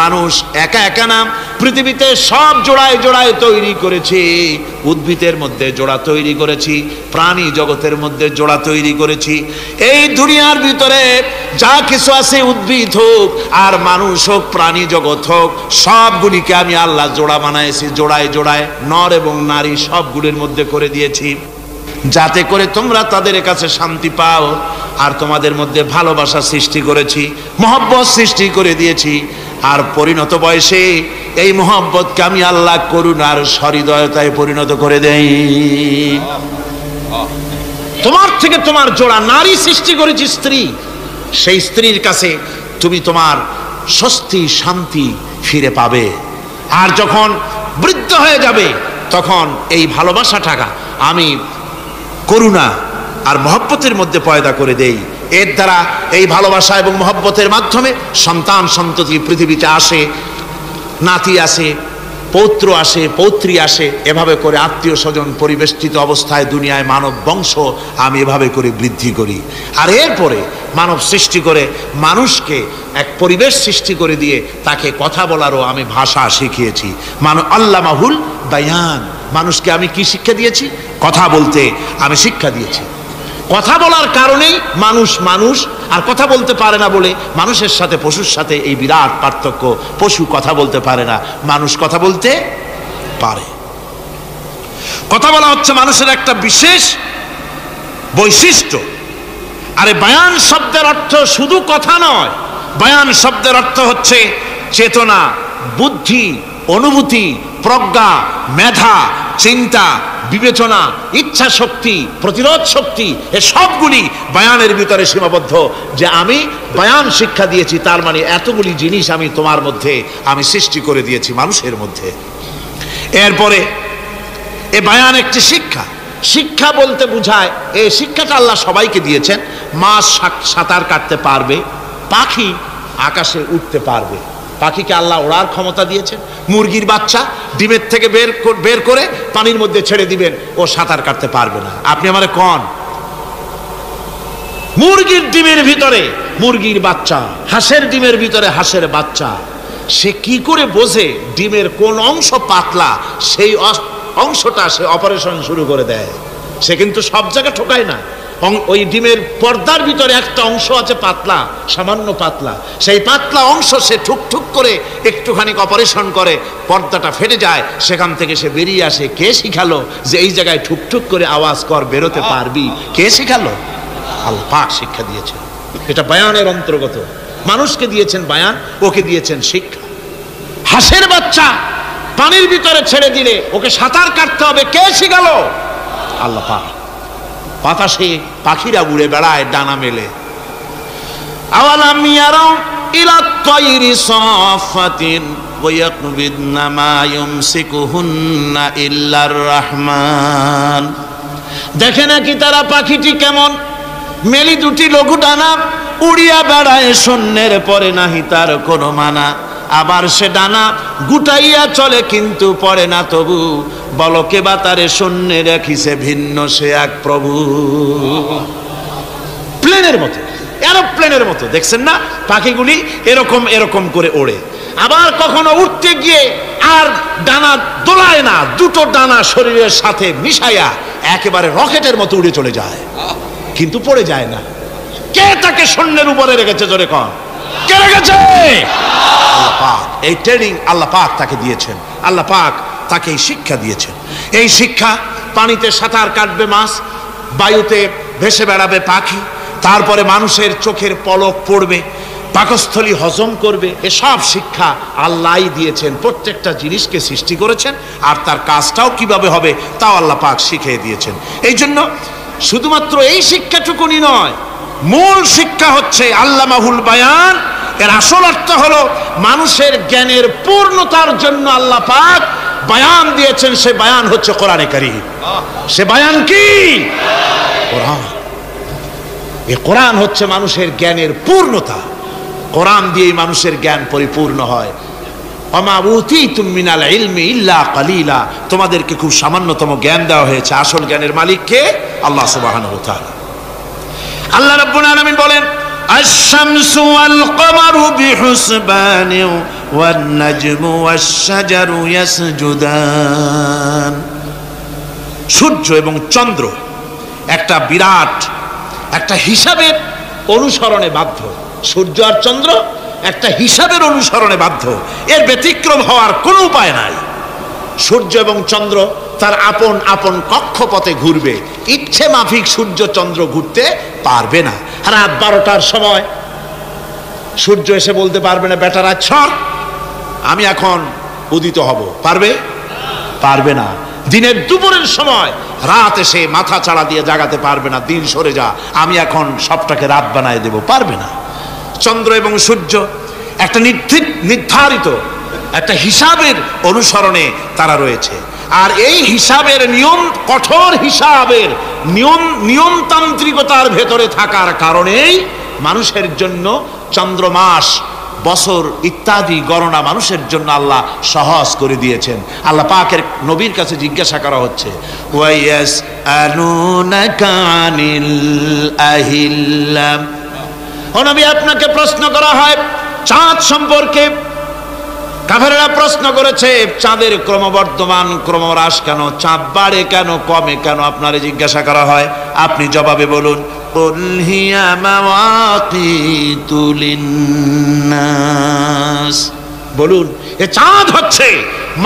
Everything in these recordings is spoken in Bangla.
মানুষ একা একা না, পৃথিবীতে সব জোড়ায় জোড়ায় তৈরি করেছি। উদ্ভিদের মধ্যে জোড়া তৈরি করেছি, প্রাণী জগতের মধ্যে জোড়া তৈরি করেছি। এই দুনিয়ার ভিতরে যা কিছু আছে, উদ্ভিদ হোক আর মানুষ হোক, প্রাণী জগৎ হোক, সবগুলিকে আমি আল্লাহ জোড়া বানাইছি। জোড়ায় জোড়ায় নর এবং নারী সবগুলির মধ্যে করে দিয়েছি, যাতে করে তোমরা তাদের কাছে শান্তি পাও। আর তোমাদের মধ্যে ভালোবাসা সৃষ্টি করেছি, মহব্বত সৃষ্টি করে দিয়েছি। আর পরিণত বয়সে এই মহব্বতকে আমি আল্লাহ করুণার সহৃদয়তায় পরিণত করে দেই। তোমার থেকে তোমার জোড়া নারী সৃষ্টি করেছি, স্ত্রী। সেই স্ত্রীর কাছে তুমি তোমার স্বস্তি শান্তি ফিরে পাবে। আর যখন বৃদ্ধ হয়ে যাবে তখন এই ভালোবাসাটাকে আমি করুণা আর মহব্বতের মধ্যে পয়দা করে দেই। এর দ্বারা এই ভালোবাসা এবং মহব্বতের মাধ্যমে সন্তান সন্ততি পৃথিবীতে আসে, নাতি আসে, পৌত্র আসে, পৌত্রী আসে। এভাবে করে আত্মীয় স্বজন পরিবেষ্টিত অবস্থায় দুনিয়ায় মানব বংশ আমি এভাবে করে বৃদ্ধি করি। আর এরপরে মানব সৃষ্টি করে মানুষকে এক পরিবেশ সৃষ্টি করে দিয়ে তাকে কথা বলারও আমি ভাষা শিখিয়েছি। আল্লামাহুল বায়ান, মানুষকে আমি কি শিক্ষা দিয়েছি? কথা বলতে আমি শিক্ষা দিয়েছি। কথা বলার কারণেই মানুষ মানুষ, আর কথা বলতে পারে না বলে মানুষের সাথে পশুর সাথে এই বিরাট পার্থক্য। পশু কথা বলতে পারে না, মানুষ কথা বলতে পারে। কথা বলা হচ্ছে মানুষের একটা বিশেষ বৈশিষ্ট্য। আরে বায়ান শব্দের অর্থ শুধু কথা নয়, বায়ান শব্দের অর্থ হচ্ছে চেতনা, বুদ্ধি, অনুভূতি, প্রজ্ঞা, মেধা, চিন্তা, বিবেচনা, ইচ্ছা শক্তি, প্রতিরোধ শক্তি, এ সবগুলি বায়ানের ভিতরে সীমাবদ্ধ। যে আমি বায়ান শিক্ষা দিয়েছি, তার মানে এতগুলি জিনিস আমি তোমার মধ্যে আমি সৃষ্টি করে দিয়েছি মানুষের মধ্যে। এরপরে এ বায়ান একটি শিক্ষা। শিক্ষা বলতে বোঝায়, এই শিক্ষাটা আল্লাহ সবাইকে দিয়েছেন। মাছ সাঁতার কাটতে পারবে, পাখি আকাশে উঠতে পারবে। পাখিকে আল্লাহ ওড়ার ক্ষমতা দিয়েছেন। মুরগির বাচ্চা ডিমের থেকে বের করে পানির মধ্যে ছেড়ে দিবেন, ও সাঁতার কাটতে পারবে না। আপনি আমারে কোন মুরগির ডিমের ভিতরে মুরগির বাচ্চা, হাঁসের ডিমের ভিতরে হাঁসের বাচ্চা, সে কি করে বোঝে ডিমের কোন অংশ পাতলা? সেই অংশটা সে অপারেশন শুরু করে দেয়। সে কিন্তু সব জায়গায় ঠকায় না। ওই ডিমের পর্দার ভিতরে একটা অংশ আছে পাতলা, সামান্য পাতলা। সেই পাতলা অংশ সে ঠুক করে একটুখানি অপারেশন করে, পর্দাটা ফেটে যায়, সেখান থেকে সে বেরিয়ে আসে। কে শিখালো যে এই জায়গায় ঠুক করে আওয়াজ কর, বেরোতে পারবি? কে শিখালো? আল্লাহ পাক শিক্ষা দিয়েছেন। এটা বায়ানের অন্তর্গত। মানুষকে দিয়েছেন বায়ান, ওকে দিয়েছেন শিক্ষা। হাঁসের বাচ্চা পানির ভিতরে ছেড়ে দিলে ওকে সাঁতার কাটতে হবে, কে শিখালো? আল্লাহ পাক। বাতাসে পাখিরা উড়ে বেড়ায় ডানা মেলে। আওয়ালাম ইয়ারাউ ইলা তায়রি সাফাতিন ওয়া ইয়াকবিদনা মা ইউমসিকুহুন্না ইল্লার রহমান। দেখে নাকি তারা পাখিটি কেমন? মেলি দুটি লঘু ডানা, উড়িয়া বেড়ায় শূন্যের পরে নাহি তার কোনো মানা। আবার সে ডানা গুটাইয়া চলে কিন্তু পড়ে না তবু, বলকে বাতারে শূন্যে রাখিছে ভিন্ন সে এক প্রভু। প্লেনের মতো, এরোপ্লেনের মতো দেখছেন না পাখিগুলি এরকম এরকম করে ওড়ে। আবার কখনো উঠতে গিয়ে আর ডানা দোলায় না, দুটো ডানা শরীরের সাথে মিশাইয়া একেবারে রকেটের মতো উড়ে চলে যায়, কিন্তু পড়ে যায় না। কে তাকে শূন্যের উপরে রেখেছে? জোরে কর, কে রেখেছে? আল্লাহ পাক। এই ট্রেনিং আল্লাহ পাক তাকে দিয়েছেন। আল্লাহ পাক তাকে এই শিক্ষা দিয়েছেন। এই শিক্ষা, পানিতে সাঁতার কাটবে মাছ, বায়ুতে ভেসে বেড়াবে পাখি, তারপরে মানুষের চোখের পলক পড়বে, পাকস্থলী হজম করবে, এসব শিক্ষা আল্লাহই দিয়েছেন। প্রত্যেকটা জিনিসকে সৃষ্টি করেছেন, আর তার কাজটাও কিভাবে হবে তাও আল্লাহ পাক শিখিয়ে দিয়েছেন। এই জন্য শুধুমাত্র এই শিক্ষাটুকুনি নয়, মূল শিক্ষা হচ্ছে আল্লামাহুল বায়ান। এর আসল অর্থ হলো মানুষের জ্ঞানের পূর্ণতার জন্য আল্লাহ পাক বায়ান দিয়েছেন। সে বায়ান হচ্ছে কোরআনে কারীম। সে বায়ান কি? কোরআন। এই কোরআন হচ্ছে মানুষের জ্ঞানের পূর্ণতা। কোরআন দিয়েই মানুষের জ্ঞান পরিপূর্ণ হয়। ওমা উতীতুম মিনাল ইলমি ইল্লা কালিলা, তোমাদেরকে খুব সামান্যতম জ্ঞান দেওয়া হয়েছে। আসল জ্ঞানের মালিক কে? আল্লাহ সুবহানাহু ওয়া তাআলা। আল্লাহ রাব্বুল আলামিন বলেন, আশ-শামসু ওয়াল কমারু বিহুসবান ওয়ান নাজমু ওয়াশ-শাজারু ইয়াসজুদান। সূর্য এবং চন্দ্র একটা বিরাট একটা হিসাবের অনুসরণে বাধ্য। সূর্য আর চন্দ্র একটা হিসাবের অনুসরণে বাধ্য, এর ব্যতিক্রম হওয়ার কোনো উপায় নাই। সূর্য এবং চন্দ্র তার আপন আপন কক্ষপথে ঘুরবে, ইচ্ছে মাফিক সূর্য চন্দ্র ঘুরতে পারবে না। রাত 12টার সময় সূর্য এসে বলতে পারবে না বেটা রাত ছর, আমি এখন উদিত হব, পারবে? পারবে না। দিনের দুপুরের সময় রাত এসে মাথা চাড়া দিয়ে জাগাতে পারবে না, দিন সরে যা, আমি এখন সবটাকে রাত বানায় দেব, পারবে না। চন্দ্র এবং সূর্য একটা নির্ধারিত একটা হিসাবের অনুসরণে তারা রয়েছে। আর এই হিসাবের নিয়ম, কঠোর হিসাবের নিয়মতান্ত্রিকতার ভেতরে থাকার কারণেই মানুষের জন্য চন্দ্র, মাস, বছর ইত্যাদি গণনা মানুষের জন্য আল্লাহ সহজ করে দিয়েছেন। আল্লাহ পাকের নবীর কাছে জিজ্ঞাসা করা হচ্ছে, ওয়ায়াসআলুনাকা আনিল আহিল্লাম, ও নবী আপনাকে প্রশ্ন করা হয় চাঁদ সম্পর্কে। কাফেররা প্রশ্ন করেছে চাঁদের ক্রমবর্ধমান ক্রমহ্রাস কেন, চাঁদ বাড়ে কেন, কমে কেন, আপনারে জিজ্ঞাসা করা হয়, আপনি জবাবে বলুন কুল হিয়া মাওয়াকিতু লিন্নাস, বলুন এ চাঁদ হচ্ছে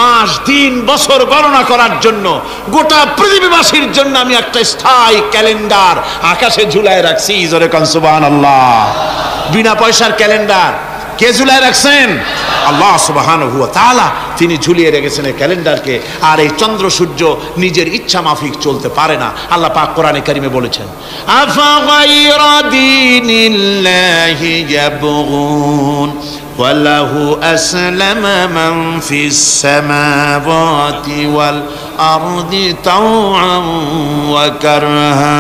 মাস, দিন, বছর গণনা করার জন্য, গোটা পৃথিবীবাসীর জন্য আমি একটা স্থায়ী ক্যালেন্ডার আকাশে ঝুলায় রাখছি। জোরে কান সুবহানাল্লাহ। বিনা পয়সার ক্যালেন্ডার কে ঝুলায় রাখছেন? আল্লাহ সুবহানাহু ওয়া তাআলা, তিনি ঝুলিয়ে রেখেছেন এই ক্যালেন্ডারকে। আর এই চন্দ্র সূর্য নিজের ইচ্ছা মাফিক চলতে পারে না। আল্লাহ পাক কোরআনে কারিমে বলেছেন, আফা গায়রা দীনিল্লাহি ইয়াবগুন ওয়ালাহু আসলামা মান ফিস সামাওয়াতি ওয়াল আরদি তাওআন ওয়া কারহা।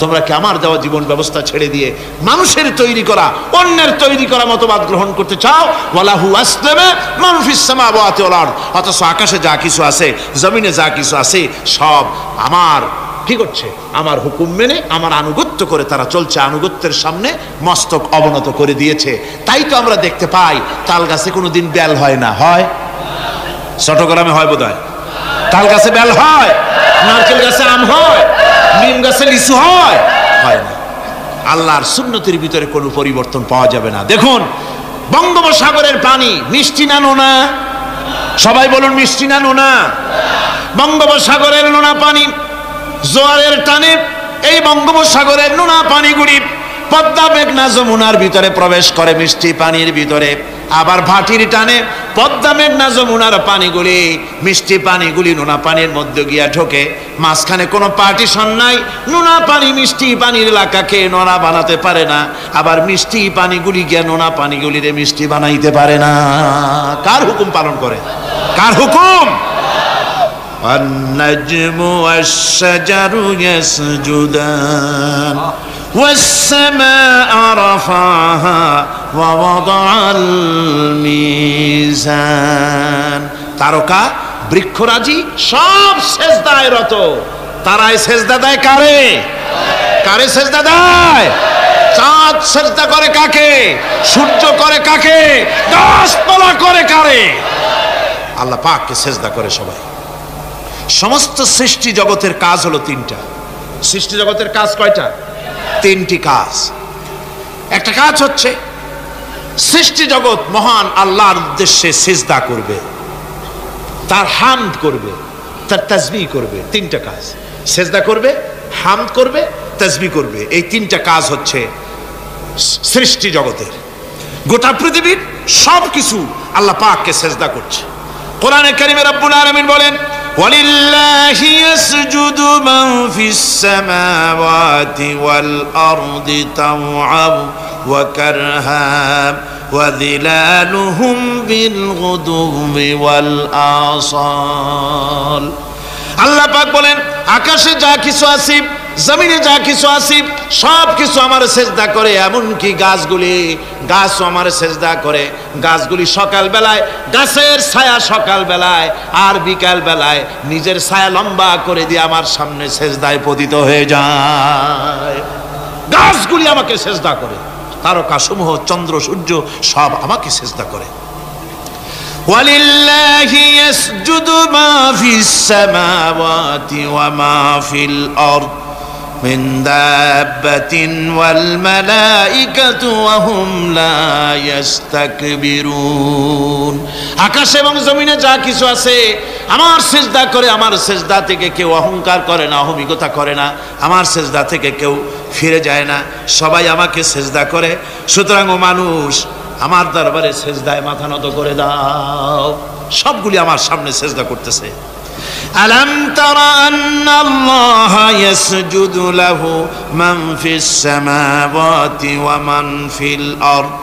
তোমরা কি আমার দেওয়া জীবন ব্যবস্থা ছেড়ে দিয়ে মানুষের তৈরি করা, অন্যের তৈরি করা মতবাদ গ্রহণ করতে চাও? ওয়ালাহু আসলামা মান ফিস সামাওয়াতি ওয়াল আরদ, অথচ আকাশে যা কিছু আছে, জমিনে যা কিছু আছে, সব আমার কি করছে? আমার হুকুম মেনে, আমার আনুগত্য করে তারা চলছে। আনুগত্যের সামনে মস্তক অবনত করে দিয়েছে। তাই তো আমরা দেখতে পাই তাল গাছে কোনোদিন বেল হয় না, হয়? চট্টগ্রামে হয় বোধহয়। তাল গাছে বেল হয়, নারকেল গাছে আম হয়, নিম গাছে লিচু হয়? হয় না। আল্লাহর সুন্নতের ভিতরে কোনো পরিবর্তন পাওয়া যাবে না। দেখুন বঙ্গোপসাগরের পানি মিষ্টি না নোনা? সবাই বলুন মিষ্টি না নোনা? বঙ্গোপসাগরের নোনা পানি জোয়ারের টানে এই বঙ্গোপসাগরের নোনা পানিগুলি পদ্মা মেঘনা যমুনার ভিতরে প্রবেশ করে মিষ্টি পানির ভিতরে, আবার ভাটির টানে পদ্মা মেঘনা যমুনার পানিগুলি, মিষ্টি পানিগুলি নোনা পানির মধ্যে গিয়া ঢোকে। মাঝখানে কোনো পার্টিশন নাই, নোনা পানি মিষ্টি পানির এলাকাকে নোনা বানাতে পারে না, আবার মিষ্টি পানিগুলি গিয়া নোনা পানিগুলিরে মিষ্টি বানাইতে পারে না। কার হুকুম পালন করে? কার হুকুম? والنجم والشجر يسجدان والسماء رفعها ووضع الميزان। তারকা বৃক্ষরাজি সব সেজদায় রত। তারাই সেজদা দেয় কারে? কারে সেজদা দেয়? চাঁদ সেজদা করে কাকে? সূর্য করে কাকে? গাছপালা করে কারে? আল্লাহ পাককে সেজদা করে সবাই। সমস্ত সৃষ্টি জগতের কাজ হলো তিনটা। সৃষ্টি জগতের কাজ কয়টা? তিনটি কাজ। একটা কাজ হচ্ছে সৃষ্টি জগৎ মহান আল্লাহর উদ্দেশ্যে সিজদা করবে, তার হামদ করবে, তার তাসবিহ করবে। তিনটা কাজ, সিজদা করবে, হামদ করবে, তাসবিহ করবে। এই তিনটা কাজ হচ্ছে সৃষ্টি জগতের। গোটা পৃথিবীর সব কিছু আল্লাহ পাককে সিজদা করছে। কোরআনে কারিমে রব্বুল আলামিন বলেন, وَلِلَّهِ يَسْجُدُ مَنْ فِي السَّمَاوَاتِ وَالْأَرْضِ طَوْعًا وَكَرْهًا وَظِلَالُهُمْ بِالْغُدُوِّ وَالْآصَالِ। আল্লাহ পাক বলেন, আকাশে যা কিছু আছে, জমিনে যা কিছু আছে, সব কিছু আমার সেজদা করে। এমনকি গাছগুলি, গাছও আমার সেজদা করে। গাছগুলি সকাল বেলায় গাছের ছায়া সকাল বেলায়, আর বিকাল বেলায় নিজের ছায়া লম্বা করে দিয়ে আমার সামনে সেজদায় পতিত হয়ে যায়। গাছগুলি আমাকে সেজদা করে, তারকাসমূহ, চন্দ্র, সূর্য সব আমাকে সেজদা করে। ওয়ালিল্লাহি ইয়াসজুদু মা ফিস সামাওয়াতি ওয়া মা ফিল আরদ মিন দাব্বাতিন ওয়াল মালাইকাতু ওয়া হুম লা ইস্তাকবিরুন। আকাশ এবং জমিনে যা কিছু আছে আমার সেজদা করে। আমার সেজদা থেকে কেউ অহংকার করে না, অহমিকতা করে না, আমার সেজদা থেকে কেউ ফিরে যায় না, সবাই আমাকে সেজদা করে। সুতরাং ও মানুষ, আমার দরবারে সেজদায় মাথা নত করে দাও। সবগুলি আমার সামনে সেজদা করতেছে। আলাম তারা আন্নাল্লাহা ইয়াসজুদু লাহু মান ফিস সামাওয়াতি ওয়া মান ফিল আরদ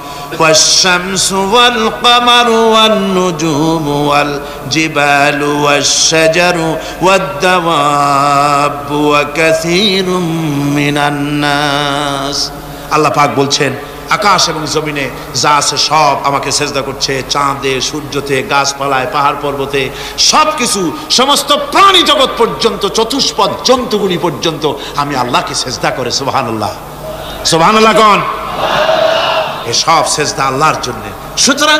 والشمس والقمر والنجوم والجبال والشجر والدواب وكثير من الناس। আল্লাহ পাক বলছেন, আকাশ এবং জমিনে যা আছে সব আমাকে সেজদা করছে। চাঁদে, সূর্যতে, গাছপালায়, পাহাড় পর্বতে, সবকিছু, সমস্ত প্রাণী জগৎ পর্যন্ত, চতুষ্পদ জন্তুগুলি পর্যন্ত আমি আল্লাহকে সেজদা করে। সুবহানাল্লাহ, সুবহানাল্লাহ কোন? সব সেজদা আল্লাহর জন্য। সুতরাং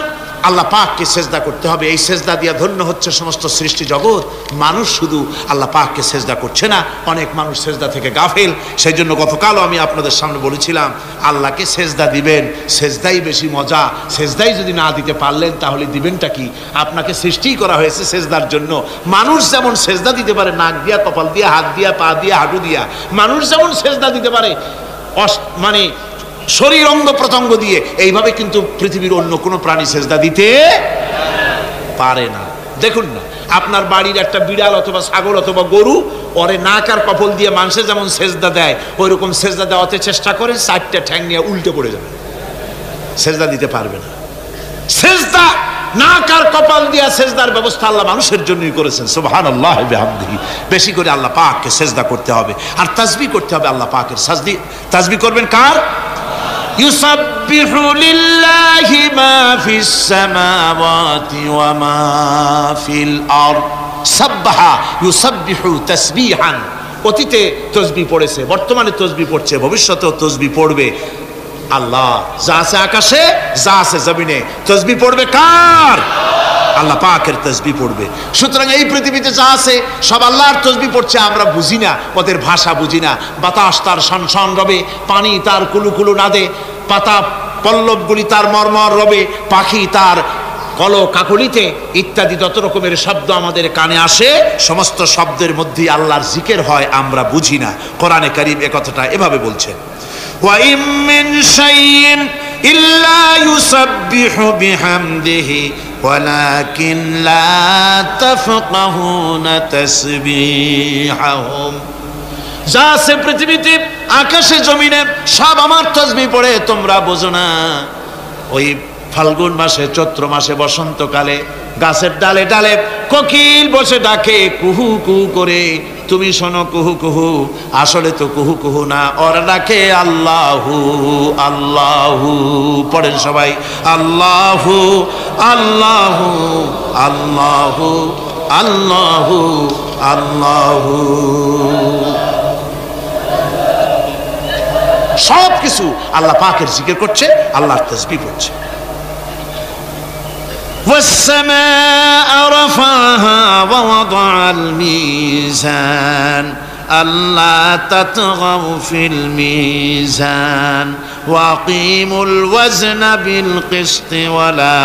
আল্লাহ পাককে সেজদা করতে হবে। এই সেজদা দিয়া ধন্য হচ্ছে সমস্ত সৃষ্টি জগৎ। মানুষ শুধু আল্লাহ পাককে সেজদা করছে না, অনেক মানুষ সেজদা থেকে গাফেল। সেই জন্য গতকালও আমি আপনাদের সামনে বলেছিলাম, আল্লাহকে সেজদা দিবেন, সেজদাই বেশি মজা। সেজদাই যদি না দিতে পারলেন তাহলে দিবেনটা কি? আপনাকে সৃষ্টি করা হয়েছে সেজদার জন্য। মানুষ যেমন সেজদা দিতে পারে নাক দিয়া, কপাল দিয়া, হাত দিয়া, পা দিয়া, হাঁটু দিয়া, মানুষ যেমন সেজদা দিতে পারে মানে শরীর অঙ্গ প্রত্যঙ্গ দিয়ে, এইভাবে কিন্তু পৃথিবীর অন্য কোনো প্রাণী সেজদা দিতে পারে না। দেখুন না, আপনার বাড়ির একটা বিড়াল অথবা ছাগল অথবা গরু, ওরে নাক আর কপাল দিয়ে মানুষে যেমন সেজদা দেয়, ওই রকম সেজদা দেওয়াতে চেষ্টা করে, চারটা ঠ্যাং নিয়ে উল্টে পড়ে যাবে, সেজদা দিতে পারবে না। সেজদা নাক আর কপাল দিয়া সেজদার ব্যবস্থা আল্লাহ মানুষের জন্যই করেছেন। সুবহানাল্লাহ বিহামদিহি। বেশি করে আল্লাহ পাককে সেজদা করতে হবে আর তাসবিহ করতে হবে। আল্লাহ পাকের তাসবিহ করবেন কার? ইউসাব্বিহু লিল্লাহি মা ফিস সামাওয়াতি ওয়া মা ফিল আরদ। সাব্বাহা ইউসাব্বিহু তাসবিহান। অতীতে তাসবিহ পড়েছে, বর্তমানে তাসবিহ পড়ছে, ভবিষ্যতেও তাসবিহ পড়বে। আল্লাহ যা আছে আকাশে, যা আছে জমিনে, তাসবিহ পড়বে কার? আল্লাহ পাকের তাসবিহ পড়বে। সুতরাং এই পৃথিবীতে যা আছে সব আল্লাহর তাসবিহ পড়ছে। আমরা বুঝি না, ওদের ভাষা বুঝি না। বাতাস তার শনশন রবে, পানি তার কুলুকুলু নাদে, পাতা পল্লবগুলি তার মর্মর রবে, পাখি তার কল কাকলিতে ইত্যাদি যত রকমের শব্দ আমাদের কানে আসে, সমস্ত শব্দের মধ্যেই আল্লাহর জিকির হয়, আমরা বুঝি না। কোরআনে কারীম এ কথাটা এভাবে বলছেন, ওয়া ইম মিন শাইইন ইল্লা ইউসাব্বিহু বিহামদিহি ওয়ালাকিন লা তাফকাহুনা তাসবিহাহুম। যা আছে পৃথিবীতে, আকাশে জমিনে, সব আমার তাসবিহ পড়ে, তোমরা বোঝো না। ওই ফাল্গুন মাসে, চৈত্র মাসে, বসন্তকালে গাছের ডালে ডালে কোকিল বসে ডাকে কুহু কুহু করে, তুমি শোনো কুহু কুহু, আসলে তো কুহু কুহু না, ওরা ডাকে আল্লাহু আল্লাহু। পড়েন সবাই, আল্লাহু আল্লাহু আল্লাহু আল্লাহু আল্লাহু। সব কিছু আল্লাহ পাকের জিকির করছে, আল্লাহর তাসবিহ করছে। والسماء رفعها ووضع الميزان ألا تطغوا في الميزان وأقيموا الوزن بالقسط ولا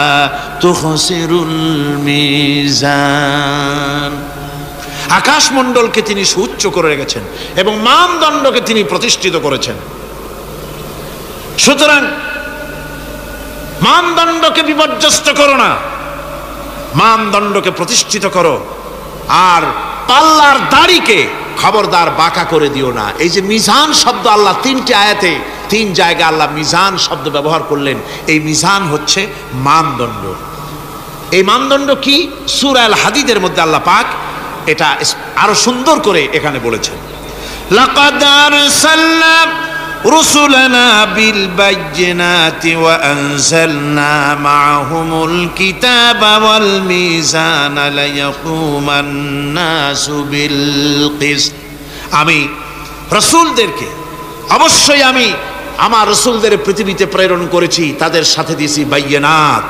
تخسروا الميزان। আকাশমণ্ডলকে তিনি সুউচ্চ করে রেখেছেন এবং মানদণ্ডকে তিনি প্রতিষ্ঠিত করেছেন। সুতরাং মানদণ্ডকে বিপর্যস্ত করো না, মানদণ্ডকে প্রতিষ্ঠিত করো। আর পাল্লার দাড়িকে খবরদার বাঁকা করে দিও না। এই যে মিজান শব্দ, আল্লাহ তিনটি আয়াতে তিন জায়গায় আল্লাহ মিজান শব্দ ব্যবহার করলেন। এই মিজান হচ্ছে মানদণ্ড। এই মানদণ্ড কি? সূরা আল হাদিদের মধ্যে আল্লাহ পাক এটা আরো সুন্দর করে এখানে বলেছেন, লাকাদ আরসালনা رسلنا بالبينات وأنزلنا معهم الكتاب والميزان ليقوم الناس بالقسط। আমি রাসূলদেরকে অবশ্যই আমি আমার রাসূলদের পৃথিবীতে প্রেরণ করেছি, তাদের সাথে দিয়েছি বাইয়িনাত,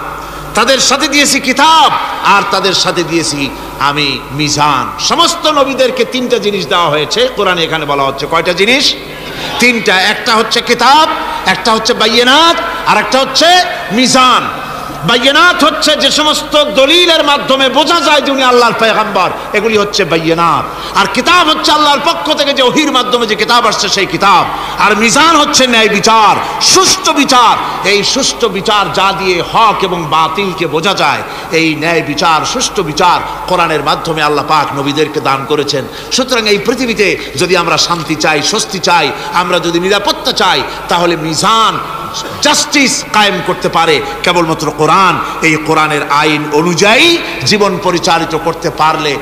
তাদের সাথে দিয়েছি কিতাব, আর তাদের সাথে দিয়েছি আমি মিজান। সমস্ত নবীদেরকে তিনটা জিনিস দেওয়া হয়েছে, কোরআনে এখানে বলা হচ্ছে কয়টা জিনিস? তিনটা। একটা হচ্ছে কিতাব, একটা হচ্ছে বাইয়িনাত, আর একটা হচ্ছে মিজান। বাইয়িনাত হচ্ছে যে সমস্ত দলিলের মাধ্যমে বোঝা যায় যে উনি আল্লাহর পয়গম্বর, এগুলি হচ্ছে বাইয়িনাত। আর কিতাব হচ্ছে আল্লাহর পক্ষ থেকে যে ওহীর মাধ্যমে যে কিতাব আসছে সেই কিতাব। আর মিজান হচ্ছে ন্যায় বিচার, সুষ্ঠু বিচার। এই সুষ্ঠু বিচার যা দিয়ে হক এবং বাতিলকে বোঝা যায়, এই ন্যায় বিচার, সুষ্ঠু বিচার কোরআনের মাধ্যমে আল্লাহ পাক নবীদেরকে দান করেছেন। সুতরাং এই পৃথিবীতে যদি আমরা শান্তি চাই, স্বস্তি চাই, আমরা যদি নিরাপত্তা চাই, তাহলে মিজান, জাস্টিস কায়েম করতে পারে কেবলমাত্র কোরআন। এই কোরআনের আইন অনুযায়ী জীবন পরিচালিত করতে পারলে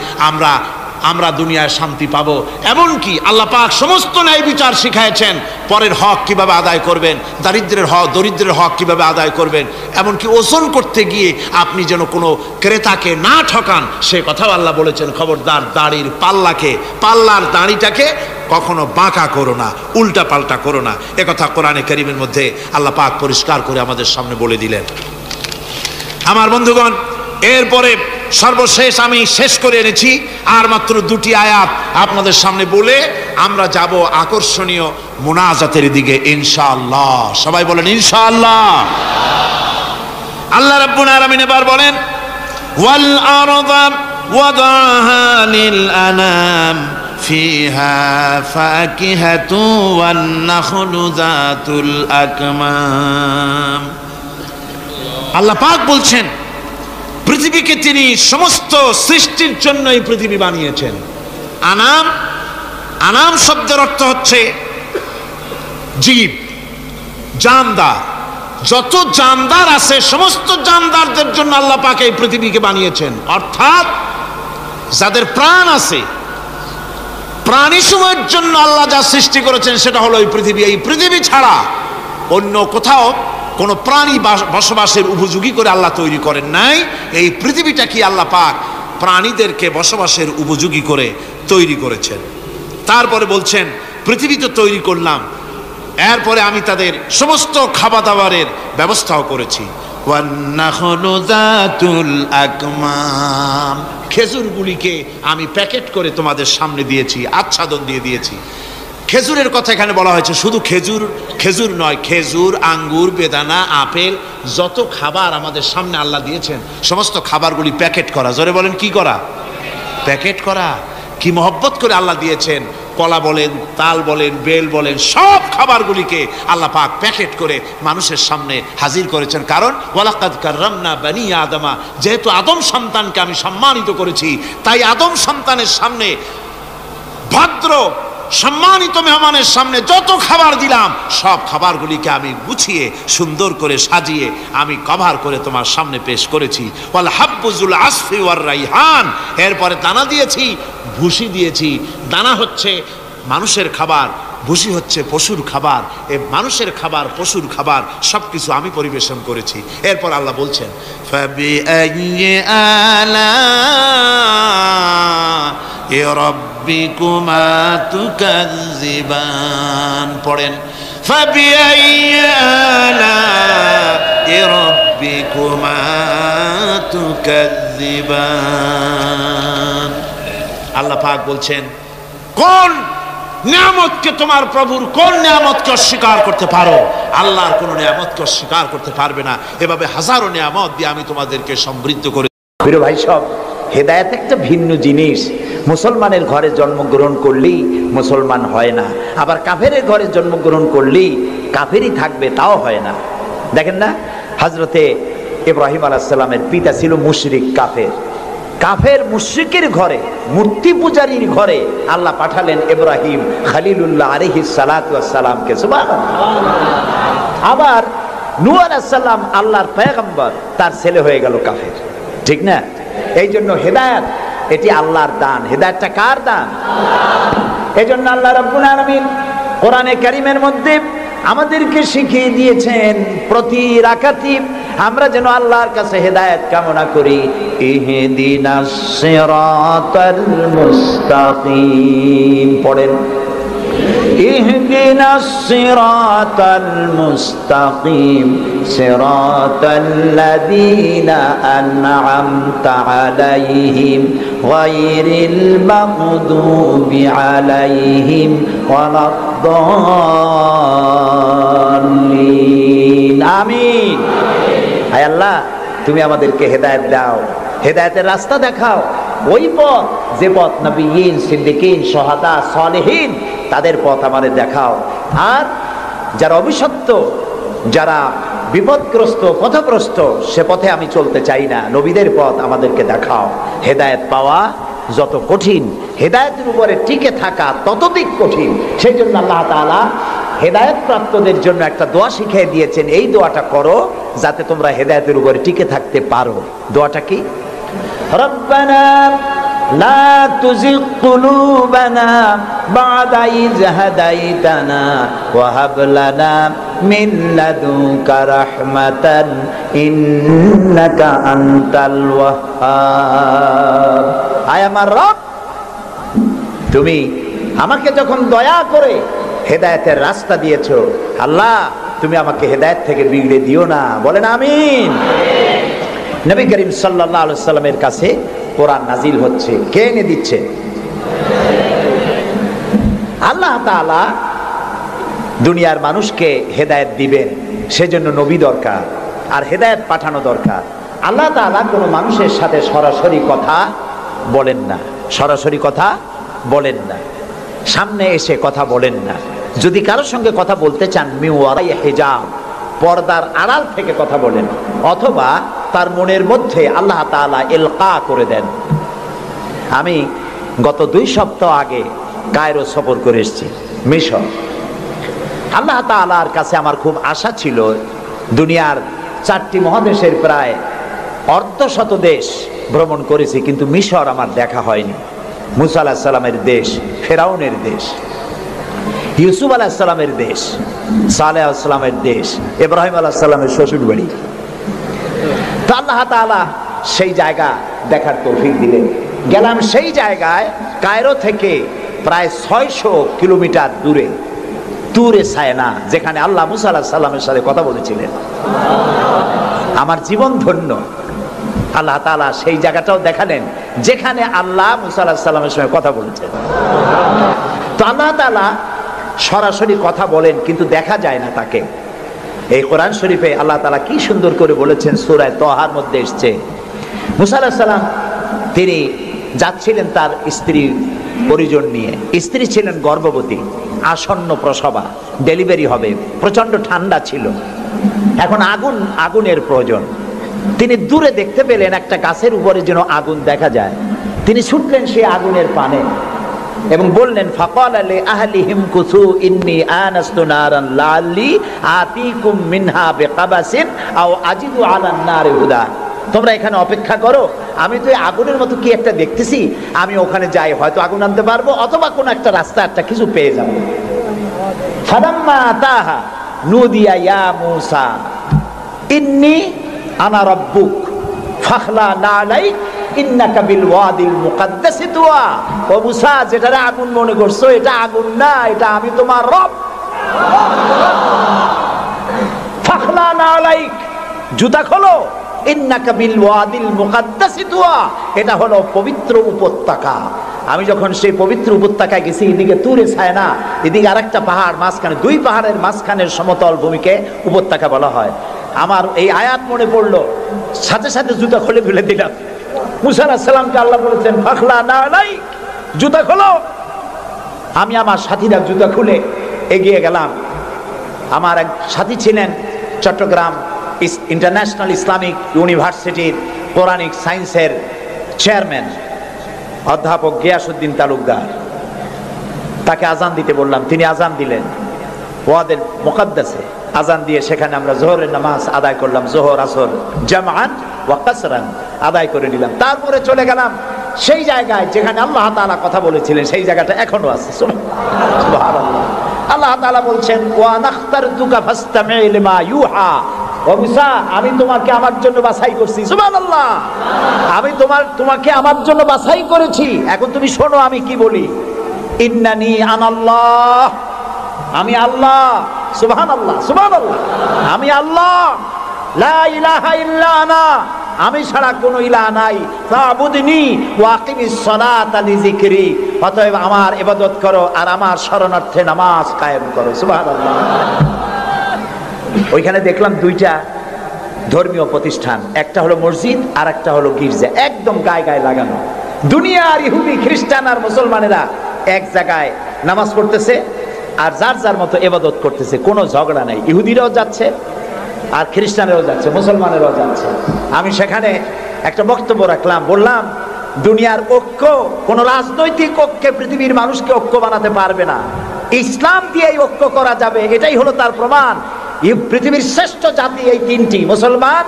আমরা দুনিয়ায় শান্তি পাবো। এমনকি আল্লাহ পাক সমস্ত ন্যায় বিচার শিখাইছেন, পরের হক কিভাবে আদায় করবেন, দরিদ্রের হক কিভাবে আদায় করবেন। এমনকি ওজন করতে গিয়ে আপনি যেন কোনো ক্রেতাকে না ঠকান, সে কথাও আল্লাহ বলেছেন। খবরদার দাড়ির পাল্লার দাড়িটাকে কখনো বাঁকা করো না, উল্টা পাল্টা করো না। একথা কোরআনে কারীমের মধ্যে আল্লাহ পাক পরিষ্কার করে আমাদের সামনে বলে দিলেন। আমার বন্ধুগণ, এরপরে সর্বশেষ আমি শেষ করে এনেছি আর মাত্র দুটি আয়াত আপনাদের সামনে বলে আমরা যাব আকর্ষণীয় মুনাজাতের দিকে ইনশাআল্লাহ। সবাই বলেন ইনশাআল্লাহ। আল্লাহ রাব্বুল আলামিন এবার বলেন, ওয়াল আরদা ওয়াদাহা লিল আনাম ফিহা ফাকিহাতু ওয়ান নাখলু যাতুল আকমাম। আল্লাহ পাক বলছেন, পৃথিবীকে তিনি সমস্ত সৃষ্টির জন্য এই পৃথিবী বানিয়েছেন। আনাম শব্দের অর্থ হচ্ছে জীব, জানদার। যত জানদার আছে সমস্ত জানদারদের জন্য আল্লাহ পাক এই পৃথিবীকে বানিয়েছেন। অর্থাৎ যাদের প্রাণ আছে, প্রাণী সময়ের জন্য আল্লাহ যা সৃষ্টি করেছেন সেটা হলো এই পৃথিবী। এই পৃথিবী ছাড়া অন্য কোথাও কোন প্রাণী বসবাসের উপযোগী করে আল্লাহ তৈরি করেন নাই। এই পৃথিবীটা কি আল্লাহ পাক প্রাণীদেরকে বসবাসের উপযোগী করে তৈরি করেছেন। তারপরে বলছেন, পৃথিবী তো তৈরি করলাম, এরপরে আমি তাদের সমস্ত খাবার দাবারের ব্যবস্থাও করেছি। খেজুরগুলিকে আমি প্যাকেট করে তোমাদের সামনে দিয়েছি, আচ্ছাদন দিয়ে দিয়েছি। খেজুরের কথা এখানে বলা হয়েছে। শুধু খেজুর নয়, খেজুর, আঙ্গুর, বেদানা, আপেল, যত খাবার আমাদের সামনে আল্লাহ দিয়েছেন সমস্ত খাবারগুলি প্যাকেট করা। জোরে বলেন, কি করা? প্যাকেট করা। কি মহব্বত করে আল্লাহ দিয়েছেন। কলা বলেন, তাল বলেন, বেল বলেন, সব খাবারগুলিকে আল্লাহ পাক প্যাকেট করে মানুষের সামনে হাজির করেছেন। কারণ ওয়ালাকাদ কাররামনা বানি আদমা, যেহেতু আদম সন্তানকে আমি সম্মানিত করেছি, তাই আদম সন্তানের সামনে, ভদ্র সম্মানিত মেহমানের সামনে যত খাবার দিলাম সব খাবারগুলিকে আমি গুছিয়ে সুন্দর করে সাজিয়ে আমি কভার করে তোমার সামনে পেশ করেছি। ওয়াল হাব্বুজুল আসফি ওয়ার রাইহান। এরপরে দানা দিয়েছি, ভুসি দিয়েছি। দানা হচ্ছে মানুষের খাবার, ভুসি হচ্ছে পশুর খাবার। এই মানুষের খাবার, পশুর খাবার সবকিছু আমি পরিবেশন করেছি। এরপর আল্লাহ বলছেন, ফাবিআইয়ি আলা'i রাব্বিকুমা তুকাযযিবান। পড়েন, ফাবিআইয়ি আলা'i রাব্বিকুমা তুকাযযিবান। আল্লাহ পাক বলছেন, কোন নিয়ামতকে, তোমার প্রভুর কোন নিয়ামতকে অস্বীকার করতে পারো? আল্লাহর কোন নিয়ামতকে অস্বীকার করতে পারবে না। এভাবে হাজারো নিয়ামত দিয়ে আমি তোমাদেরকে সমৃদ্ধ করে। প্রিয় ভাই সব, হেদায়েত একটা ভিন্ন জিনিস। মুসলমানের ঘরে জন্মগ্রহণ করলেই মুসলমান হয় না, আবার কাফেরের ঘরে জন্মগ্রহণ করলেই কাফেরই থাকবে, তাও হয় না। দেখেন না, হযরতে ইব্রাহিম আলাইহিস সালামের পিতা ছিল মুশরিক, কাফের মুশরিকের ঘরে, মূর্তি পূজারীর ঘরে আল্লাহ পাঠালেন ইব্রাহিম খলিলুল্লাহ আলাইহিস সালাতু ওয়াস সালামকে। সুবহানাল্লাহ। আবার নূহ আলাইহিস সালাম আল্লাহর পয়গম্বর, তার ছেলে হয়ে গেল কাফের। ঠিক না? এই জন্য হেদায়েত এটি আল্লাহর দান। হেদায়েতটা কার দান? এই জন্য আল্লাহ রাব্বুল আলামিন কোরআনে কারীমের মধ্যে আমাদেরকে শিখিয়ে দিয়েছেন প্রতি রাকাতে আমরা যেন আল্লাহর কাছে হেদায়েত কামনা করি। ইহদিনাস সিরাতাল মুস্তাকিম। পড়েন, ইহদিনাস সিরাতাল মুস্তাকিম সিরাতাল্লাযীনা আন'আমতা আলাইহিম গায়রিল মাগদুবি আলাইহিম ওয়ালাদ-দাল্লিন। আমিন। হায় আল্লাহ, তুমি আমাদেরকে হেদায়েত দাও, হেদায়েতের রাস্তা দেখাও, ওই পথ যে পথ নবিয়্যিন, সিদ্দিকিন, শুহাদা, সালেহিন তাদের পথ আমাদের দেখাও। আর যারা অভিশপ্ত, যারা বিপদগ্রস্ত, পথভ্রষ্ট, সে পথে আমি চলতে চাই না, নবীদের পথ আমাদেরকে দেখাও। হেদায়েত পাওয়া যত কঠিন, হেদায়েতের উপরে টিকে থাকা ততোধিক কঠিন। সেই জন্য আল্লাহ তাআলা হেদায়েত প্রাপ্তদের জন্য একটা দোয়া শিখিয়ে দিয়েছেন, এই দোয়াটা করো যাতে তোমরা হেদায়েতের উপরে টিকে থাকতে পারো। দোয়াটা কি? রব্বানা লা তুযিগ কুলুবানা বা'দা ইয হাদাইতানা ওয়া হাব লানা মিন লাদুনকা রাহমাতান ইন্নাকা আনতাল ওয়াহ্হাব। আয় আমার রব, তুমি আমাকে যখন দয়া করে হেদায়েতের রাস্তা দিয়েছো, আল্লাহ তুমি আমাকে হেদায়েত থেকে বিগড়ে দিও না। বলেন আমিন। নবী করিম সাল্লাল্লাহু আলাইহি সাল্লামের কাছে কোরআন নাজিল হচ্ছে, কে এনে দিচ্ছে? আল্লাহ তাআলা দুনিয়ার মানুষকে হেদায়েত দিবেন, সেজন্য নবী দরকার আর হেদায়েত পাঠানো দরকার। আল্লাহ তাআলা কোনো মানুষের সাথে সরাসরি কথা বলেন না, সরাসরি কথা বলেন না, সামনে এসে কথা বলেন না। যদি কারোর সঙ্গে কথা বলতে চান, মিন ওয়ারাই হিজাব, পর্দার আড়াল থেকে কথা বলেন, অথবা তার মনের মধ্যে আল্লাহ তাআলা ইলকা করে দেন। আমি গত 2 সপ্তাহ আগে কায়রো সফর করে এসেছি, মিশর। আল্লাহ তাআলার কাছে আমার খুব আশা ছিল, দুনিয়ার 4টি মহাদেশের প্রায় অর্ধশত দেশ ভ্রমণ করেছি, কিন্তু মিশর আমার দেখা হয়নি। মুসা আলাইহিস সালামের দেশ, ফেরাউনের দেশ, ইউসুফ আলাইহিস সালামের দেশ, সালেহ আলাইহিস সালামের দেশ, ইব্রাহিম আলাইহিস সালামের শ্বশুর বাড়ি। তো আল্লাহ তাআলা সেই জায়গা দেখার তৌফিক দিলেন। গেলাম সেই জায়গায়, কায়রো থেকে প্রায় 600 কিলোমিটার দূরে তুরে সায়না, যেখানে আল্লাহ মুসা আলাইহিস সালামের সাথে কথা বলেছিলেন। আমার জীবন ধন্য। আল্লাহ তাআলা সেই জায়গাটাও দেখালেন যেখানে আল্লাহ মুসা আলাইহিস সালামের সঙ্গে কথা বলেছেন। তো আল্লাহ তাআলা সরাসরি কথা বলেন, কিন্তু দেখা যায় না তাকে। এই কোরআন শরীফে আল্লাহ তাআলা কি সুন্দর করে বলেছেন, সূরা তাহার মধ্যে এসেছে, মুসা আলাইহিস সালাম তিনি যাচ্ছিলেন তার স্ত্রী পরিজন নিয়ে। স্ত্রী ছিলেন গর্ভবতী, আসন্ন প্রসবা, ডেলিভারি হবে, প্রচন্ড ঠান্ডা ছিল, এখন আগুনের প্রয়োজন। তিনি দূরে দেখতে পেলেন একটা গাছের উপরে যেন আগুন দেখা যায়। তিনি ছুটলেন সেই আগুনের পানে এবং বললেন, ফাকালা লি আহলিহিম কুসু ইন্নী আনাস্তু নারান লাআল্লি আতিকুম মিনহা বিকাবাসিন আও আজিদু আলান নারি হুদা। তোমরা এখানে অপেক্ষা করো, আমি তো এই আগুনের মতো কি একটা দেখতেছি, আমি ওখানে যাই, হয়তো আগুন আনতে পারবো, অথবা কোনো একটা রাস্তা একটা কিছু পেয়ে যাবো। ফালাম্মা আতাহা নুদিয়া ইয়া মূসা ইন্নী আনা রাব্বুক ফাখলা নালাইক ইন্নাকা বিল ওয়াদিল মুকাদ্দাসি তুয়া। ও মূসা, যেটা আগুন মনে করছো, এটা আগুন না, এটা আমি তোমার রব। ফাখলা নালাইক, জুতা খোলো, ইন্নাকা বিল ওয়াদিল মুকাদ্দাসি তুয়া, এটা হলো পবিত্র উপত্যকা। আমি যখন সেই পবিত্র উপত্যকায় গেছি, এদিকে তুরে সায়না, এদিকে আরেকটা পাহাড়, মাঝখানে 2 পাহাড়ের মাঝখানের সমতল ভূমিকে উপত্যকা বলা হয়। আমার এই আয়াত মনে পড়লো, সাথে সাথে জুতা খুলে ফেলে দিলাম। মুসা আলাইহিস সালামকে আল্লাহ বলেছেন, ফাখলা নালাইক, জুতা খোলো। আমি আমার সাথীরা জুতা খুলে এগিয়ে গেলাম। আমার এক সাথী ছিলেন চট্টগ্রাম ইন্টারন্যাশনাল ইসলামিক ইউনিভার্সিটির কোরআনিক সায়েন্সের চেয়ারম্যান অধ্যাপক গিয়াসউদ্দিন তালুকদার। তাকে আজান দিতে বললাম, তিনি আজান দিলেন ওয়াদিল মুকাদ্দাসে। আজান দিয়ে সেখানে আমরা জোহরের নামাজ আদায় করলাম, জোহর আসর জামাআত ওয়া কাসরান আদায় করে নিলাম। তারপরে চলে গেলাম সেই জায়গায় যেখানে আল্লাহ তাআলা কথা বলেছিলেন, সেই জায়গাটা এখনো আছে। সুবহানাল্লাহ। আল্লাহ তাআলা বলছেন, ওয়া নাখতারতুকা ফাসতামি লিমা ইউহা। ও মুসা, আমি তোমাকে আমার জন্য বাছাই করছি। সুবহানাল্লাহ। আমি তোমাকে আমার জন্য বাছাই করেছি, এখন তুমি শোনো আমি কি বলি। ইন্নানি আনাল্লাহ, আমি আল্লাহ। সুবহানাল্লাহ, সুবহানাল্লাহ, আমি আল্লাহ। লা ইলাহা ইল্লা আনা, আমি ছাড়া কোনো ইলাহ নাই। ফাবুদনি ওয়া আকিমিস সালাতা লিযিকরি, অতএব আমার ইবাদত করো আর আমার শরণার্থে নামাজ কায়েম করো। সুবহানাল্লাহ। ওইখানে দেখলাম দুইটা ধর্মীয় প্রতিষ্ঠান, একটা হলো মসজিদ আর একটা হলো গির্জা, একদম গায়ে গায়ে লাগানো। দুনিয়ার ইহুদি খ্রিস্টান আর মুসলমানেরা এক জায়গায় নামাজ পড়তেছে আর যার যার মতো ইবাদত করতেছে, কোনো ঝগড়া নাই। ইহুদিরাও যাচ্ছে আর খ্রিস্টানেরও যাচ্ছে, মুসলমানেরও যাচ্ছে। আমি সেখানে একটা বক্তব্য রাখলাম, বললাম দুনিয়ার ঐক্য, কোন রাজনৈতিক ঐক্যে পৃথিবীর মানুষকে ঐক্য বানাতে পারবে না। ইসলাম দিয়ে ঐক্য করা যাবে, এটাই হলো তার প্রমাণ। পৃথিবীর শ্রেষ্ঠ জাতি এই তিনটি, মুসলমান,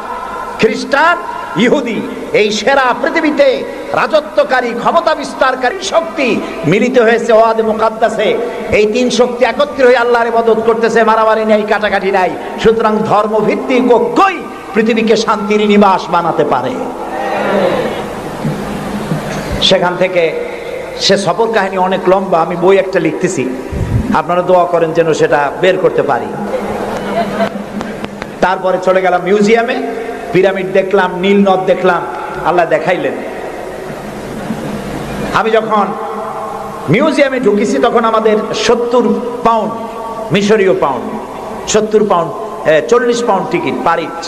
খ্রিস্টান, ইহুদি। এই সেরা পৃথিবীতে রাজত্বকারী, ক্ষমতা বিস্তারকারী শক্তি মিলিত হয়েছে ওয়াদে মুকাদ্দাসে। এই তিন শক্তি একত্রিত হয়ে আল্লাহর ইবাদত করতেছে, মারামারি নাই, কাটাকাটি নাই। সুতরাং ধর্মভিত্তিক ঐক্যই পৃথিবীকে শান্তির নিবাস বানাতে পারে। সেখান থেকে সে সফর কাহিনী অনেক লম্বা, আমি বই একটা লিখতেছি, আপনারা দোয়া করেন যেন সেটা বের করতে পারি। তারপরে চলে গেলাম মিউজিয়ামে, পিরামিড দেখলাম, নীল নদ দেখলাম, আল্লাহ দেখাইলেন। আমি যখন মিউজিয়ামে ঢুকেছি তখন আমাদের 70 পাউন্ড, মিশরীয় পাউন্ড, 70 পাউন্ড, 40 পাউন্ড টিকিট পারিচ।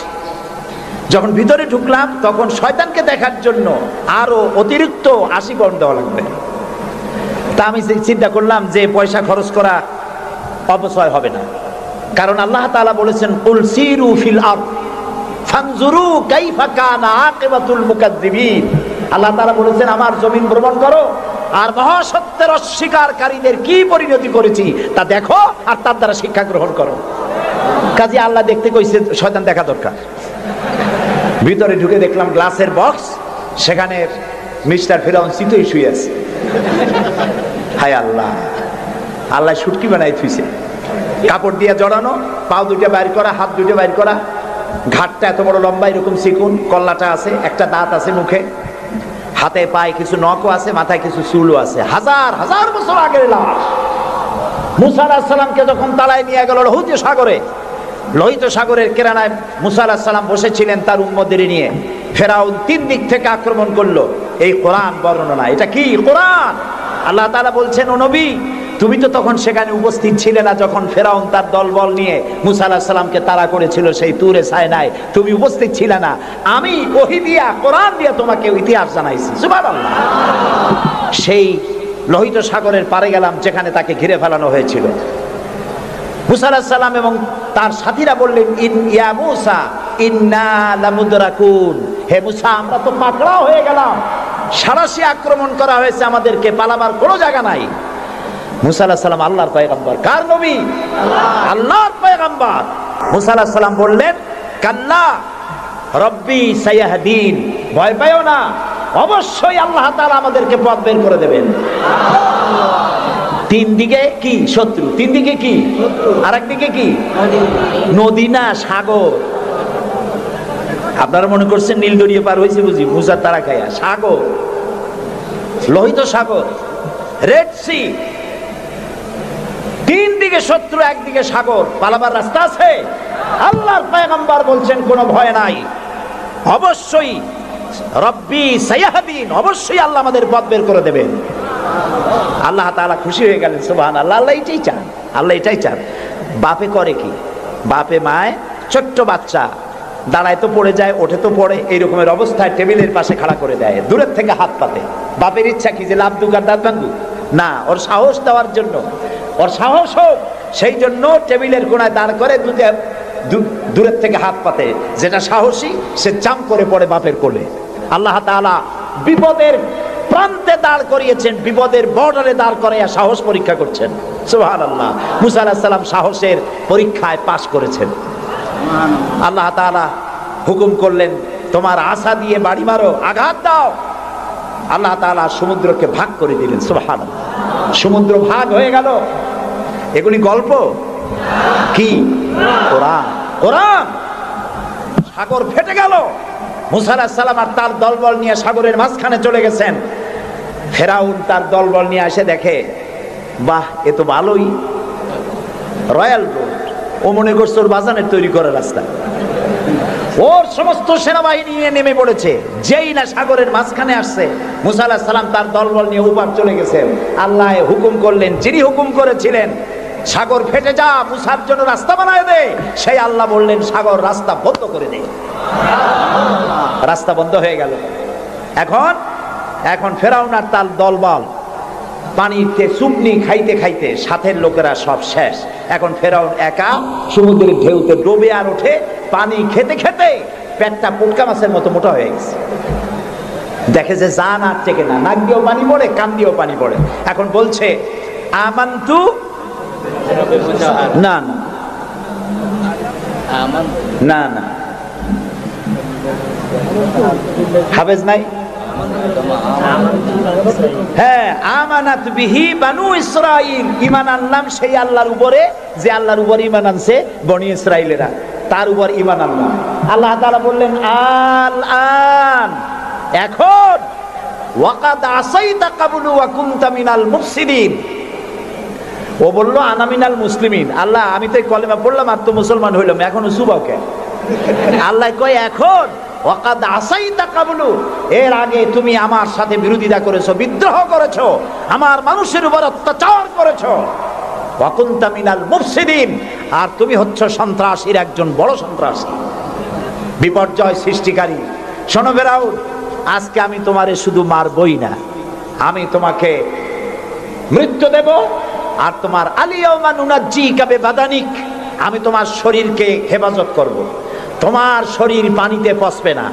যখন ভিতরে ঢুকলাম তখন শয়তানকে দেখার জন্য আরো অতিরিক্ত 80 পাউন্ড দেওয়া লাগবে। তা আমি চিন্তা করলাম যে পয়সা খরচ করা অপচয় হবে না, কারণ আল্লাহ তাআলা বলেছেন কুল সিরু ফিল আরদ ফানজুরু কাইফা কানা আকিবাতুল মুকাজ্জিবিন। আল্লাহ তাআলা বলেছেন আমার জমিন ভ্রমণ করো আর মহাসত্যের অস্বীকারীদের কি পরিণতি করেছি তা দেখো আর তার দ্বারা শিক্ষা গ্রহণ করো। কাজে আল্লাহ দেখতে কইছে, শয়তান দেখা দরকার। ভিতরে ঢুকে দেখলাম গ্লাসের বক্স, সেখানে মিস্টার ফিরাউন চিতই শুয়ে আছে। হায় আল্লাহ, আল্লাহ শুটকি বানাই থুইছে, কাপড় দিয়ে জড়ানো, পাও দুইটা বাইর করা, হাত দুইটা বাইর করা, ঘাটটা এত বড় লম্বা, এরকম চিকুন, কল্লাটা আছে, একটা দাঁত আছে মুখে, হাতে পায়ে কিছু নখও আছে, মাথায় কিছু চুলও আছে। হাজার হাজার বছর আগের লাশ। মুসা আলাইহিস সালামকে যখন তালায় নিয়ে গেল লোহিত সাগরের কেরানায় মুসা আলাইহিস সালাম বসেছিলেন তার উম্মতদের নিয়ে। ফেরাউন 3 দিক থেকে আক্রমণ করলো। এই কোরআন বর্ণনা, এটা কি কোরআন? আল্লাহ তাআলা বলছেন, ও নবী তুমি তো তখন সেখানে উপস্থিত ছিলে না যখন ফেরাউন তার দলবল নিয়ে মুসা আলাইহিস সালামকে তাড়া করেছিল সেই তুরে সায়নায়, তুমি উপস্থিত ছিলে না। আমি ওহী দিয়া, কোরআন দিয়া তোমাকে ইতিহাস জানাইছি। সুবহানাল্লাহ। সেই লোহিত সাগরের পারে গেলাম যেখানে তাকে ঘিরে ফেলানো হয়েছিল। মুসা আলাইহিস সালাম এবং তার সাথীরা বললেন, ইয়া মুসা ইন্না লামুদরাকুন, হে মুসা আমরা তো পাকড়াও হয়ে গেলাম, সারাশি আক্রমণ করা হয়েছে, আমাদেরকে পালাবার কোনো জায়গা নাই। মুসা আলাইহিস সালাম আল্লাহর পয়গম্বর। কার নবী? আল্লাহর পয়গম্বর। মুসা আলাইহিস সালাম বললেন, কাল্লা রব্বি সায়াহদিন, ভয় পাইও না, অবশ্যই আল্লাহ তাআলা আমাদেরকে পথ বের করে দেবেন। 3 দিকে কি শত্রু, 3 দিকে কি, আর একদিকে কি নদী না সাগর। আপনারা মনে করছেন নীল দরিয়া পার হয়েছে বুঝি মুসার তারা খায়া? সাগর, লোহিত সাগর, রেড সি। 3 দিকে শত্রু, একদিকে সাগর, পালাবার রাস্তা আছে। আল্লাহর পয়গম্বর বলছেন কোনো ভয় নাই, অবশ্যই রব্বি সায়াহদিন, অবশ্যই আল্লাহ আমাদের পথ বের করে দেবেন। আল্লাহ তাআলা খুশি হয়ে গেলেন। সুবহানাল্লাহ। আল্লাহ এটাই চান, আল্লাহ এটাই চান। বাপে করে কি, বাপে মায় ছোট্ট বাচ্চা দাঁড়ায় তো পড়ে যায়, ওঠে তো পড়ে, এইরকমের অবস্থায় টেবিলের পাশে খাড়া করে দেয়, দূরের থেকে হাত পাতে। বাপের ইচ্ছা কি যে লাভ দুক আর দাঁত ভাঙুক? না, ওর সাহস দেওয়ার জন্য, ওর সাহস হোক সেই জন্য টেবিলের কোণায় দাঁড় করে দূরের থেকে হাত পাতে। যেটা সাহসী সে জাম করে পড়ে বাপের কোলে। আল্লাহ তাআলা বিপদের প্রান্তে দাঁড় করিয়েছেন, বিপদের বর্ডারে দাঁড় করাইয়া সাহস পরীক্ষা করছেন। সুবহানাল্লাহ। মুসা আলাইহিস সালাম সাহসের পরীক্ষায় পাশ করেছেন। আল্লাহ তাআলা হুকুম করলেন, তোমার আশা দিয়ে বাড়ি মারো, আঘাত দাও। আল্লাহ তাআলা সমুদ্রকে ভাগ করে দিলেন। সুবহানাল্লাহ। সমুদ্র ভাগ হয়ে গেল। এগুলি গল্প কি? কোরআন। কোরআন। সাগর ফেটে গেল। মুসা আলাইহিস সালাম আর তার দলবল নিয়ে সাগরের মাঝখানে চলে গেছেন। ফেরাউন তার দলবল নিয়ে এসে দেখে বাহ, এ তো ভালোই, রয়্যাল রোড। ও মনে করছে ওর বাজানের তৈরি করা রাস্তা। ওর সমস্ত সেনাবাহিনী নিয়ে নেমে পড়েছে। যেই না সাগরের মাঝখানে আসছে, মুসা আলাইহিস সালাম তার দলবল নিয়ে উপার চলে গেছেন। আল্লাহ হুকুম করলেন, যিনি হুকুম করেছিলেন সাগর ফেটে যা, মুসার জন্য রাস্তা বানায় দে, সেই আল্লাহ বললেন সাগর রাস্তা বন্ধ করে দে। রাস্তা বন্ধ হয়ে গেল। এখন ফেরাউন আর তার দলবল পানিতে চুপনি খাইতে খাইতে সাথের লোকেরা সব শেষ। এখন ফেরাউন একা সমুদ্রের ঢেউতে ডুবে আর ওঠে, পানি খেতে খেতে পেটটা পুটকা মাছের মতো মোটা হয়ে গেছে। দেখে যে জান আর টেকে না, নাক দিয়েও পানি পড়ে, কান দিয়েও পানি পড়ে। এখন বলছে আমান্তু, না না না, হাফেজ নাই? হ্যাঁ, আমানাত বিহি বানু ইসরাইল, ঈমান আনলাম সেই আল্লাহর উপরে যে আল্লাহর উপর ঈমান আনছে বনি ইসরাইলেরা, তার উপর ঈমান আনলাম। আল্লাহ তাআলা বললেন আল আন, এখন ওয়াকাদ আসাইতা কাবলু ওয়া কুনতা মিনাল মুফসিদিন। ও বলল আনা মিনাল মুসলিমিন। আল্লাহ আমি তো কলেমা পড়লাম আর তো মুসলমান হইলাম, এখনো সুবাও কে? আল্লাহ কয় এখন ওয়াকাদ আসাইতা কাবলু, এর আগে তুমি আমার সাথে বিরোধিতা করেছো, বিদ্রোহ করেছো, আমার মানুষের উপর অত্যাচার করেছো। ওয়া কুনতা মিনাল মুফসিদিন, আর তুমি হচ্ছ সন্ত্রাসীর একজন বড় সন্ত্রাসী, বিপর্যয় সৃষ্টিকারী। শোনো ফেরাউন, আজকে আমি তোমারে শুধু মারবই না, আমি তোমাকে মৃত্যু দেব। আর তোমার আলিয়াউমা নুনাজ্জিকা বিবাদানিক, আমি তোমার শরীরকে হেফাজত করব। তোমার শরীর পানিতে পচবে না,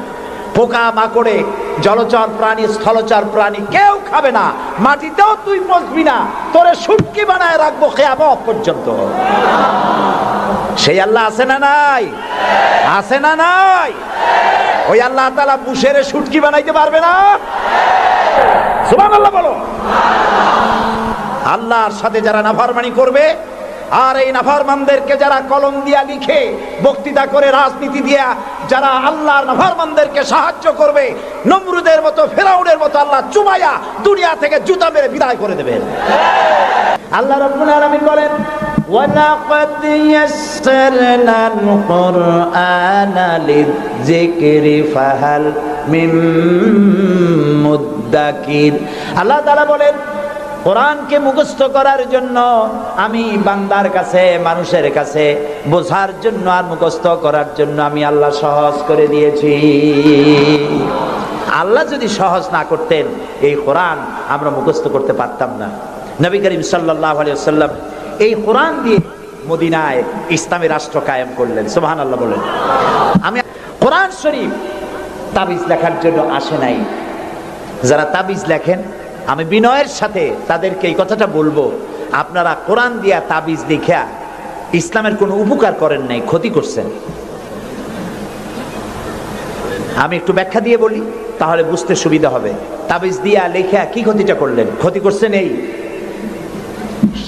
পোকা মাকড়ে, জলচর প্রাণী, স্থলচর প্রাণী কেউ খাবে না, মাটিতেও তুই পচবি না, তোরে শুটকি বানায় রাখবো কিয়ামত পর্যন্ত। সেই আল্লাহ আছে না নাই? আছে না নাই? ওই আল্লাহ তাআলা বুশের শুটকি বানাইতে পারবে না? সুবহানাল্লাহ বলো। আল্লাহর সাথে যারা নাফরমানি করবে, আর এই নাফরমানদেরকে যারা কলম দিয়া লিখে, বক্তৃতা করে, রাজনীতি দিয়া যারা আল্লাহর নাফরমানদেরকে সাহায্য করবে, নমরুদের মতো, ফেরাউনের মতো আল্লাহ চুমাইয়া দুনিয়া থেকে জুতা মেরে বিদায় করে দেবেন। আল্লাহ রাব্বুল আলামিন বলেন ওয়ালাকাদ ইয়াসসারনাল কুরআনা লিযিকরি ফাহাল মিন মুদ্দাকির। আল্লাহ তাআলা বলেন কোরআনকে মুখস্থ করার জন্য আমি বান্দার কাছে, মানুষের কাছে বোঝার জন্য আর মুখস্থ করার জন্য আমি আল্লাহ সহজ করে দিয়েছি। আল্লাহ যদি সহজ না করতেন, এই কোরআন আমরা মুখস্থ করতে পারতাম না। নবী করিম সাল্লাল্লাহু আলাইহি ওয়াসাল্লাম এই কোরআন দিয়ে মদিনায় ইসলামী রাষ্ট্র কায়েম করলেন। সুবহানাল্লাহ বলেন। আমি কোরআন শরীফ তাবিজ লেখার জন্য আসে নাই। যারা তাবিজ লেখেন, আমি বিনয়ের সাথে তাদেরকে এই কথাটা বলবো, আপনারা কোরআন দিয়া তাবিজ লিখা ইসলামের কোনো উপকার করেন নাই, ক্ষতি করছেন। আমি একটু ব্যাখ্যা দিয়ে বলি, তাহলে বুঝতে সুবিধা হবে। তাবিজ দিয়া লেখা কি ক্ষতিটা করলেন? ক্ষতি করছেন এই,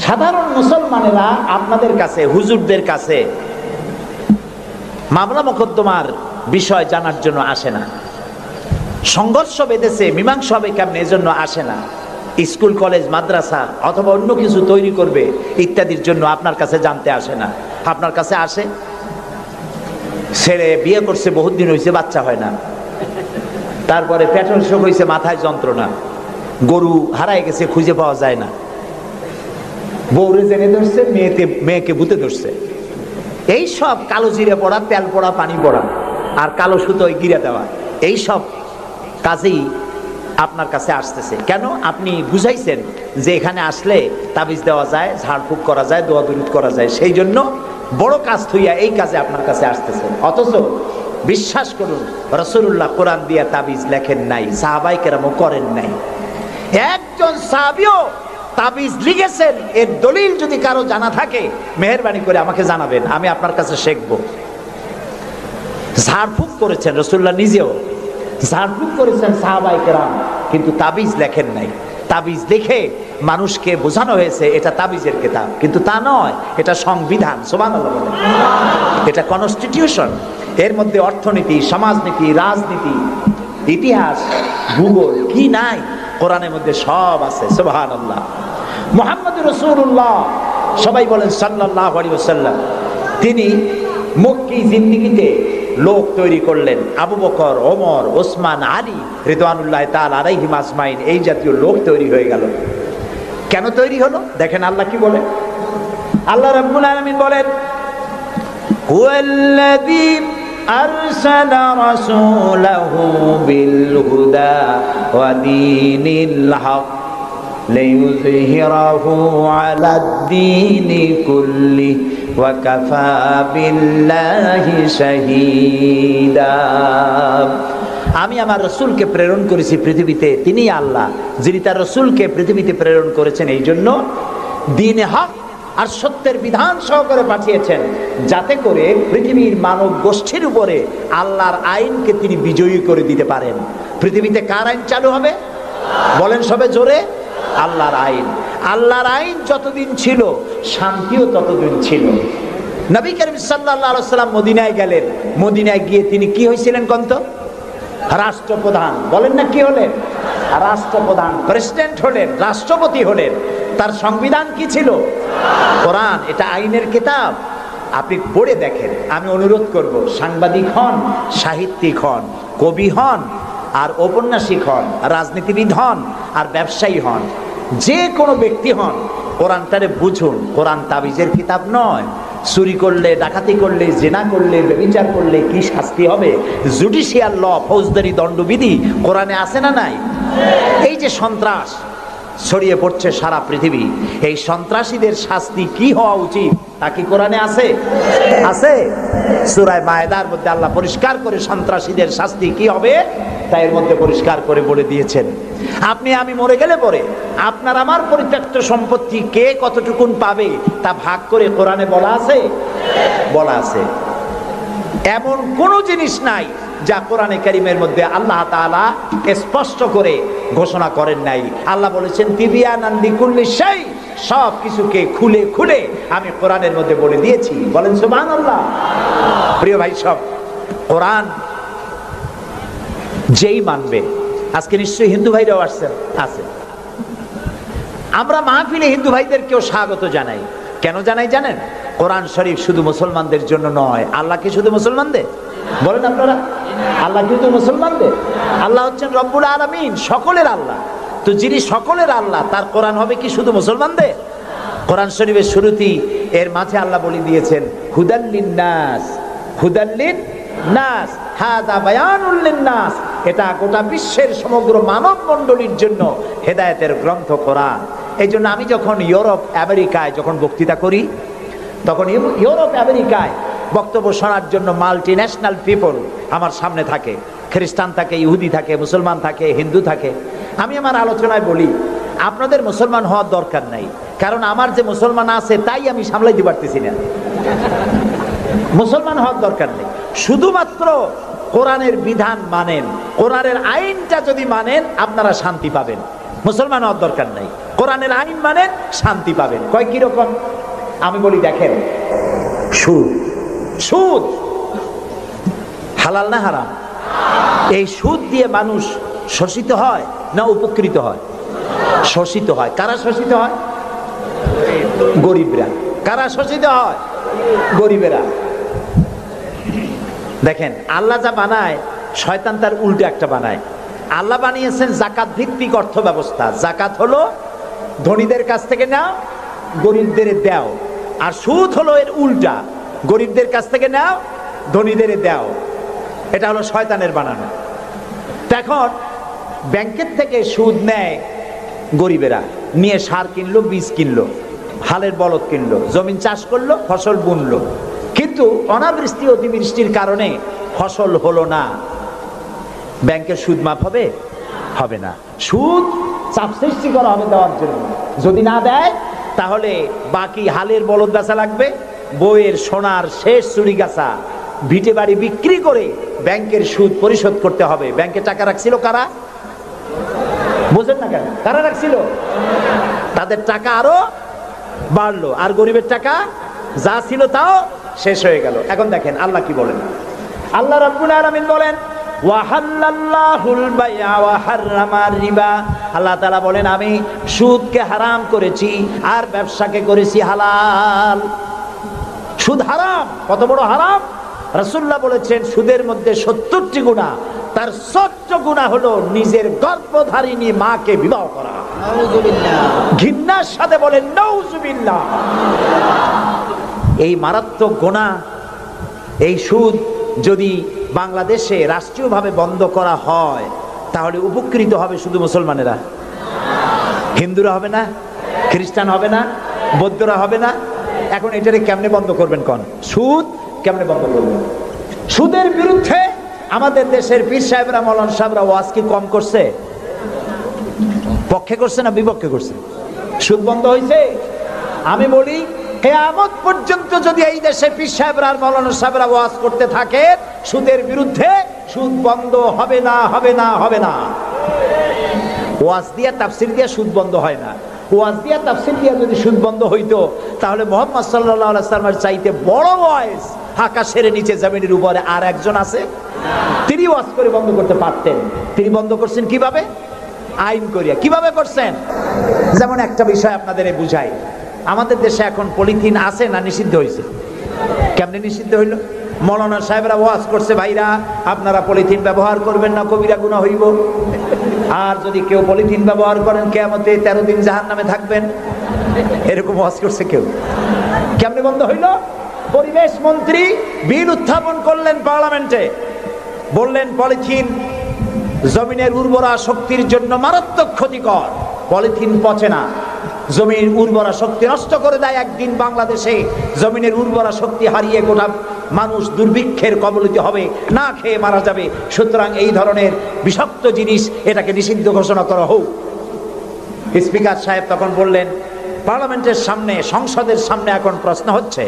সাধারণ মুসলমানেরা আপনাদের কাছে, হুজুরদের কাছে মামলা মোকদ্দমার বিষয় জানার জন্য আসে না। সংঘর্ষ বেঁধেছে, মীমাংসা হবে কেমন, এজন্য আসে না। স্কুল, কলেজ, মাদ্রাসা অথবা অন্য কিছু তৈরি করবে ইত্যাদির জন্য আপনার কাছে জানতে আসে না। আপনার কাছে আসে ছেলে বিয়ে করছে, বহুত দিন হয়েছে, বাচ্চা হয় না, তারপরে পেট্রোল শোক হয়েছে, মাথায় যন্ত্রণা, গরু হারায় গেছে, খুঁজে পাওয়া যায় না, বউরে জেনে ধরছে, মেয়েকে ভূতে ধরছে। এই সব কালো জিরে পড়া, তেল পড়া, পানি পড়া, আর কালো সুতোয় গিরে দেওয়া, এই সব কাজেই আপনার কাছে আসতেছে। কেন? আপনি বুঝাইছেন যে এখানে আসলে তাবিজ দেওয়া যায়, ঝাড়ফুঁক করা যায়, দোয়া দুরূদ করা যায়, সেই জন্য বড় কাজ থইয়া এই কাজে আপনার কাছে আসতেছে। অথচ বিশ্বাস করুন, রাসূলুল্লাহ কোরআন দিয়া তাবিজ লেখেন নাই, সাহাবায়ে কেরামও করেন নাই। একজন সাহাবীও তাবিজ লিখেছেন এর দলিল যদি কারো জানা থাকে, মেহেরবানি করে আমাকে জানাবেন, আমি আপনার কাছে শিখব। ঝাড়ফুঁক করেছেন রাসূলুল্লাহ নিজেও, ঝাড়ফুঁক করেছেন সাহাবায়ে কেরাম, কিন্তু তাবিজ লেখেন নাই। তাবিজ লিখে মানুষকে বোঝানো হয়েছে এটা তাবিজের কিতাব, কিন্তু তা নয়, এটা সংবিধান। সুবহানাল্লাহ বলেন। এটা কনস্টিটিউশন, এর মধ্যে অর্থনীতি, সমাজনীতি, রাজনীতি, ইতিহাস, ভূগোল কি নাই, কোরআনের মধ্যে সব আছে। সুবহানাল্লাহ। মুহাম্মদুর রাসূলুল্লাহ, সবাই বলেন সাল্লাল্লাহু আলাইহি ওয়াসাল্লাম, তিনি মক্কি জিন্দেগিতে লোক তৈরি করলেন। আবু বকর, ওমর, ওসমান, আলী রিদওয়ানুল্লাহ তাআলা আলাইহিম আজমাইন, এই জাতীয় লোক তৈরি হয়ে গেল। কেন তৈরি হলো? দেখেন আল্লাহ কি বলেন। আল্লাহ রাব্বুল আলামিন বলেন, হুয়াল্লাযী আরসালা রাসূলাহু বিল হুদা ওয়া দীনিল হক লিইয়ুযহিরাহু আলাদ-দীনি কুল্লি ওয়া কাফা বিল্লাহি শাহীদা। আমি আমার রসুলকে প্রেরণ করেছি পৃথিবীতে, তিনি আল্লাহ যিনি তার রসুলকে পৃথিবীতে প্রেরণ করেছেন এই জন্য দ্বীনে হক আর সত্যের বিধান সহকারে পাঠিয়েছেন, যাতে করে পৃথিবীর মানব গোষ্ঠীর উপরে আল্লাহর আইনকে তিনি বিজয়ী করে দিতে পারেন। পৃথিবীতে কার আইন চালু হবে? বলেন সবে জোরে, আল্লাহর আইন। আল্লাহর আইন যতদিন ছিল শান্তিও ততদিন ছিল। নবী করিম সাল্লাল্লাহু আলাইহি ওয়াসাল্লাম মদিনায় গেলেন, মদিনায় গিয়ে তিনি কি হয়েছিলেন কন্ত? রাষ্ট্রপ্রধান। বলেন না কি হলেন? রাষ্ট্রপ্রধান, প্রেসিডেন্ট হলেন, রাষ্ট্রপতি হলেন। তার সংবিধান কি ছিল? কোরআন। এটা আইনের কিতাব, আপনি পড়ে দেখেন। আমি অনুরোধ করব, সাংবাদিক হন, সাহিত্যিক হন, কবি হন, আর ঔপন্যাসিক হন, রাজনীতিবিদ হন, আর ব্যবসায়ী হন, যে কোনো ব্যক্তি হন, কোরআনটারে বুঝুন। কোরআন তাবিজের কিতাব নয়। চুরি করলে, ডাকাতি করলে, জেনা করলে, ব্যভিচার করলে কি শাস্তি হবে, জুডিশিয়াল ল, ফৌজদারি দণ্ডবিধি কোরআনে আছে না নাই? এই যে সন্ত্রাস ছড়িয়ে পড়ছে সারা পৃথিবী, এই সন্ত্রাসীদের শাস্তি কি হওয়া উচিত তা কি কোরআনে আছে? আছে। সূরা মায়েদার মধ্যে আল্লাহ পরিষ্কার করে সন্ত্রাসীদের শাস্তি কি হবে তা এর মধ্যে পরিষ্কার করে বলে দিয়েছেন। আপনি আমি মরে গেলে পরে আপনার আমার পরিত্যক্ত সম্পত্তি কে কতটুকুন পাবে তা ভাগ করে কোরআনে বলা আছে? বলা আছে। এমন কোন জিনিস নাই যা কোরআনে কারীমের মধ্যে আল্লাহ তাআলা স্পষ্ট করে ঘোষণা করেন নাই। আল্লাহ বলেছেন তিবিয়ানান লিকুল্লি শাই, সব কিছুকে খুলে খুলে আমি কোরআনের মধ্যে বলে দিয়েছি। বলেন সুবহানাল্লাহ। প্রিয় ভাই সব, কোরআন যেই মানবে, আজকে নিশ্চয়ই হিন্দু ভাইরাও আসছেন, আছে। আমরা মাহফিলে হিন্দু ভাইদেরকেও স্বাগত জানাই। কেন জানাই জানেন? কোরআন শরীফ শুধু মুসলমানদের জন্য নয়। আল্লাহ কি শুধু মুসলমানদের? বলেন আপনারা, আল্লাহ কিন্তু মুসলমানদের। আল্লাহ হচ্ছেন রব্বুল আলামিন, সকলের আল্লাহ। তো যিনি সকলের আল্লাহ, তার কোরআন হবে কি শুধু মুসলমানদের? কোরআন শরীফের শুরুতেই এর মাঝে আল্লাহ বলে দিয়েছেন হুদাল লিন্নাস, হুদাল লিন্নাস, হাদা বায়ানুল লিন্নাস। এটা গোটা বিশ্বের সমগ্র মানব মণ্ডলীর জন্য হেদায়েতের গ্রন্থ কোরআন। এই জন্য আমি যখন ইউরোপ আমেরিকায় যখন বক্তৃতা করি, তখন ইউরোপ আমেরিকায় বক্তব্য শোনার জন্য মাল্টি ন্যাশনাল পিপল আমার সামনে থাকে। খ্রিস্টান থাকে, ইহুদি থাকে, মুসলমান থাকে, হিন্দু থাকে। আমি আমার আলোচনায় বলি, আপনাদের মুসলমান হওয়ার দরকার নাই, কারণ আমার যে মুসলমান আছে তাই আমি সামলাইতে পারতেছি না। মুসলমান হওয়ার দরকার নেই, শুধুমাত্র কোরআনের বিধান মানেন, কোরআনের আইনটা যদি মানেন আপনারা শান্তি পাবেন। মুসলমান হওয়ার দরকার নাই, কোরআনের আইন মানেন, শান্তি পাবেন। কয় কিরকম? আমি বলি দেখেন, সুদ, সুদ হালাল না হারাম? এই সুদ দিয়ে মানুষ শোষিত হয় না উপকৃত হয়? শোষিত হয়। কারা শোষিত হয়? গরিবরা। কারা শোষিত হয়? গরিবেরা। দেখেন আল্লাহ যা বানায়, শয়তান তার উল্টো একটা বানায়। আল্লাহ বানিয়েছেন জাকাত ভিত্তিক অর্থ ব্যবস্থা। জাকাত হলো ধনীদের কাছ থেকে নাও, গরিবদের দাও। আর সুদ হলো এর উল্টা, গরিবদের কাছ থেকে নাও, ধনীদের দাও। এটা হলো শয়তানের বানানো। এখন ব্যাংকের থেকে সুদ নেয় গরিবেরা, নিয়ে সার কিনলো, বীজ কিনলো, হালের বলদ কিনলো, জমিন চাষ করলো, ফসল বুনলো, কিন্তু অনাবৃষ্টি অতিবৃষ্টির কারণে ফসল হলো না। ব্যাংকের সুদ মাফ হবে? হবে না। সুদ চাপ সৃষ্টি করা হবে দেওয়ার জন্য। যদি না দেয় তাহলে বাকি হালের বলদ বেচা লাগবে, বইয়ের সোনার শেষ চুরি গাছা, ভিটে বাড়ি বিক্রি করে ব্যাংকের সুদ পরিশোধ করতে হবে। ব্যাংকে টাকা রাখছিল কারা? বুঝেন না কেন? কারা রাখছিল? তাদের টাকা আরো বাড়লো, আর গরিবের টাকা যা ছিল তাও শেষ হয়ে গেল। এখন দেখেন আল্লাহ কি বলেন। আল্লাহ রাব্বুল আলামিন বলেন ওয়া হাল্লাল্লাহুল বাই'a ওয়া হাররামার রিবা। আল্লাহ তাআলা বলেন আমি সুদকে হারাম করেছি আর ব্যবসাকে করেছি হালাল। সুদ হারাম, কত বড় হারাম! রাসূলুল্লাহ বলেছেন সুদের মধ্যে ৭০টি গুনাহ, তার ৭০ গুনাহ হলো নিজের গর্ভধারিণী মাকে বিবাহ করা। নাউযুবিল্লাহ। ঘৃণার সাথে বলেন নাউযুবিল্লাহ। এই মারাত্মক গুনাহ, এই সুদ যদি বাংলাদেশে রাষ্ট্রীয়ভাবে বন্ধ করা হয় তাহলে উপকৃত হবে শুধু মুসলমানেরা, হিন্দুরা হবে না, খ্রিস্টান হবে না, বৌদ্ধরা হবে না। এখন এটারে কেমনে বন্ধ করবেন কোন? সুদ কেমনে বন্ধ করবেন? সুদের বিরুদ্ধে আমাদের দেশের পীর সাহেবরা, মৌলানা সাহেবরা ওয়াজ কি কম করছে? পক্ষে করছে না বিপক্ষে করছে? সুদ বন্ধ হয়েছে? আমি বলি কিয়ামত পর্যন্ত যদি এই দেশে পীর সাহেবরা আর মৌলানা সাহেবরা ওয়াজ করতে থাকে সুদের বিরুদ্ধে, সুদ বন্ধ হবে না, হবে না, হবে না। ওয়াজ দিয়া তাফসীর দিয়া সুদ বন্ধ হয় না। ওয়াজ দিয়া তাফসীর দিয়া যদি সুদ বন্ধ হইতো তাহলে মুহাম্মদ সাল্লাল্লাহু আলাইহি ওয়াসাল্লামের চাইতে বড় ওয়াজ আকাশের নিচে জমিনের উপরে আর একজন আছে, তিনি ওয়াজ করে বন্ধ করতে পারতেন। তিনি বন্ধ করছেন কিভাবে? আইন করিয়া। কিভাবে করছেন? যেমন একটা বিষয় আপনাদের বুঝাই, আমাদের দেশে এখন পলিথিন আছে না নিষিদ্ধ হয়েছে? কেমনে নিষিদ্ধ হইল? মৌলানা সাহেবরা ওয়াজ করছে ভাইরা আপনারা পলিথিন ব্যবহার করবেন না, কবিরা গুনাহ হইব, আর যদি কেউ পলিথিন ব্যবহার করেন কিয়ামতে 13 দিন জাহান্নামে থাকবেন। এরকম ওয়াজ করছে কেউ? কেমনে বন্ধ হইল? পরিবেশ মন্ত্রী বিল উত্থাপন করলেন পার্লামেন্টে, বললেন পলিথিন জমিনের উর্বরা শক্তির জন্য মারাত্মক ক্ষতিকর, পলিথিন পচে না, জমির উর্বরা শক্তি নষ্ট করে দেয়। একদিন বাংলাদেশে জমিনের উর্বরা শক্তি হারিয়ে গোটা মানুষ দুর্ভিক্ষের কবলিত হবে, না খেয়ে মারা যাবে। সুতরাং এই ধরনের বিষাক্ত জিনিস এটাকে নিষিদ্ধ ঘোষণা করা হোক। স্পিকার সাহেব তখন বললেন পার্লামেন্টের সামনে, সংসদের সামনে এখন প্রশ্ন হচ্ছে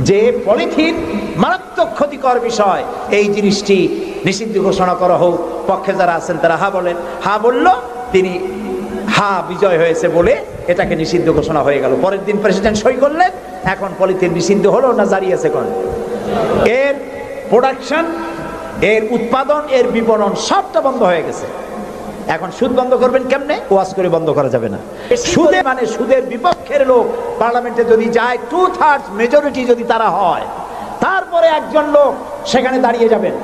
যে পলিথিন মারাত্মক ক্ষতিকর বিষয়, এই জিনিসটি নিষিদ্ধ ঘোষণা করা হোক। পক্ষে যারা আছেন তারা হা বলেন। হা বলল, তিনি হা বিজয় হয়েছে বলে এটাকে নিষিদ্ধ ঘোষণা হয়ে গেল। পরের দিন প্রেসিডেন্ট সই করলেন। এখন পলিথিন নিষিদ্ধ হলো না জারি আছে? কোন এর প্রোডাকশন, এর উৎপাদন, এর বিপণন সবটা বন্ধ হয়ে গেছে। এখন সুদ বন্ধ করবেন কেমনে? ওয়াজ করে বন্ধ করা যাবে না। সুদে মানে সুদের বিপক্ষের লোক পার্লামেন্টে যদি যায়, 2/3 মেজরিটি যদি তারা হয়, তারপরে একজন লোক সেখানে দাঁড়িয়ে যাবেন,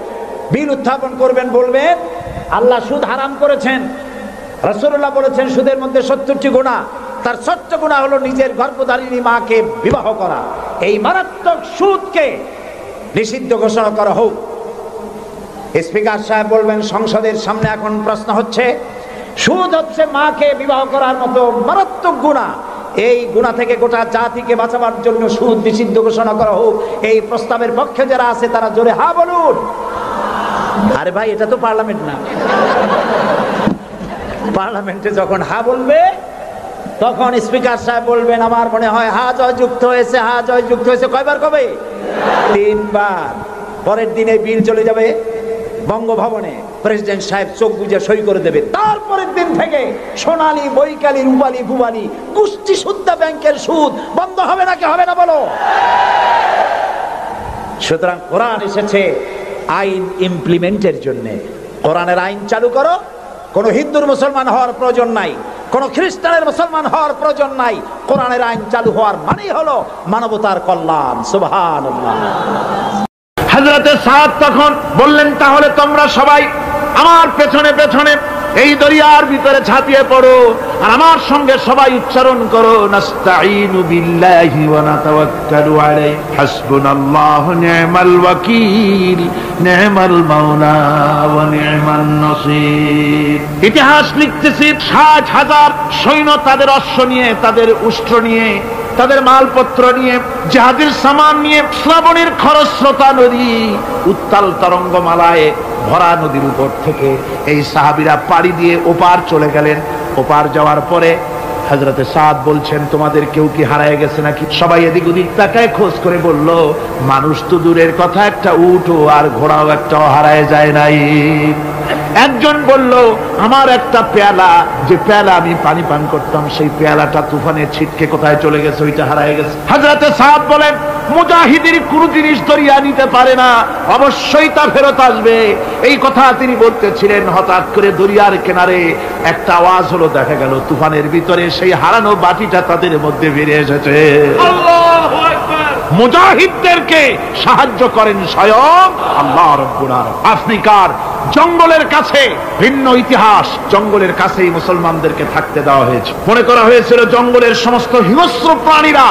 বিল উত্থাপন করবেন, বলবেন আল্লাহ সুদ হারাম করেছেন, রাসূলুল্লাহ বলেছেন সুদের মধ্যে ৭০টি গুনাহ, তার ৭০ গুনাহ হলো নিজের গর্ভধারিণী মাকে বিবাহ করা। এই মারাত্মক সুদকে নিষিদ্ধ ঘোষণা করা হোক। স্পিকার সাহেব বলবেন সংসদের সামনে এখন প্রশ্ন হচ্ছে, সুদ হচ্ছে মাকে বিবাহ করার মতো মারাত্মক গুনাহ, এই গুনাহ থেকে গোটা জাতিকে বাঁচাবার জন্য সুদ নিষিদ্ধ ঘোষণা করা হোক। এই প্রস্তাবের পক্ষে যারা আছে তারা জোরে হা বলুন। আরে ভাই, এটা তো পার্লামেন্ট না। পার্লামেন্টে যখন হা বলবে তখন স্পিকার সাহেব বলবেন আমার মনে হয় হা জয় যুক্ত হয়েছে, হা জয় যুক্ত হয়েছে। কয়বার কবে? 3 বার। পরের দিনে বিল চলে যাবে বঙ্গভবনে, প্রেসিডেন্ট সাহেব চোখ বুজে সই করে দেবে। তারপরের দিন থেকে সোনালী, বৈকালী, রূপালী, ভুবালী, কুষ্টি সুদ্ধা ব্যাংকের সুদ বন্ধ হবে নাকি হবে না বলো? সুতরাং কোরআন এসেছে আইন ইমপ্লিমেন্টের জন্য। কোরআনের আইন চালু করো। কোনো হিন্দুর মুসলমান হওয়ার প্রয়োজন নাই, কোনো খ্রিস্টানের মুসলমান হওয়ার প্রয়োজন নাই। কোরআনের আইন চালু হওয়ার মানেই হলো মানবতার কল্যাণ। সুবহানাল্লাহ। হযরতে সাদ তখন বললেন তাহলে তোমরা সবাই আমার পেছনে পেছনে এই দরিয়ার ভিতরে ঝাঁপিয়ে পড়ো আর আমার সঙ্গে সবাই উচ্চারণ করো নাস্তাঈনু বিল্লাহি ওয়া নাতাওয়াক্কালু আলাইহি হাসবুনাল্লাহু নি'মাল ওয়াকিল নি'মাল মাওলা ওয়া নি'মান নাসীর। ইতিহাস লিখতেছি ৬০,০০০ সৈন্য তাদের অশ্ব নিয়ে, তাদের উষ্ট্র নিয়ে, তাদের মালপত্র নিয়ে, জাহাজের সামান নিয়ে শ্রাবণের খরস্রোতা নদী, উত্তাল তরঙ্গমালায় ভরা নদীর উপর থেকে এই সাহাবীরা পাড়ি দিয়ে ওপার চলে গেলেন। ওপার যাওয়ার পরে হযরতে সাদ বলছেন তোমাদের কেউ কি হারায় গেছে নাকি? সবাই এদিক ওদিক তাকায় খোঁজ করে বলল মানুষ তো দূরের কথা, একটা উট আর ঘোড়াও একটাও হারায় যায় নাই। একজন বলল, আমার একটা পেয়ালা, যে পেয়ালা আমি পানি পান করতাম, সেই পেয়ালাটা তুফানে ছিটকে কোথায় চলে গেছে, ওইটা হারায় গেছে। হযরতে সাদ বলেন, মুজাহিদের কোন জিনিস দরিয়া নিতে পারে না, অবশ্যই তা ফেরত আসবে। এই কথা তিনি বলতেছিলেন, হঠাৎ করে দরিয়ার কিনারে একটা আওয়াজ হলো, দেখা গেল তুফানের ভিতরে সেই হারানো বাটিটা তাদের মধ্যে ফিরে এসেছে। আল্লাহু আকবার। মুজাহিদদেরকে সাহায্য করেন স্বয়ং আল্লাহ রাব্বুল আলামিন। আফ্রিকার জঙ্গলের কাছে ভিন্ন ইতিহাস, জঙ্গলের কাছেই মুসলমানদেরকে থাকতে দেওয়া হয়েছে। মনে করা হয়েছিল জঙ্গলের সমস্ত হিংস্র প্রাণীরা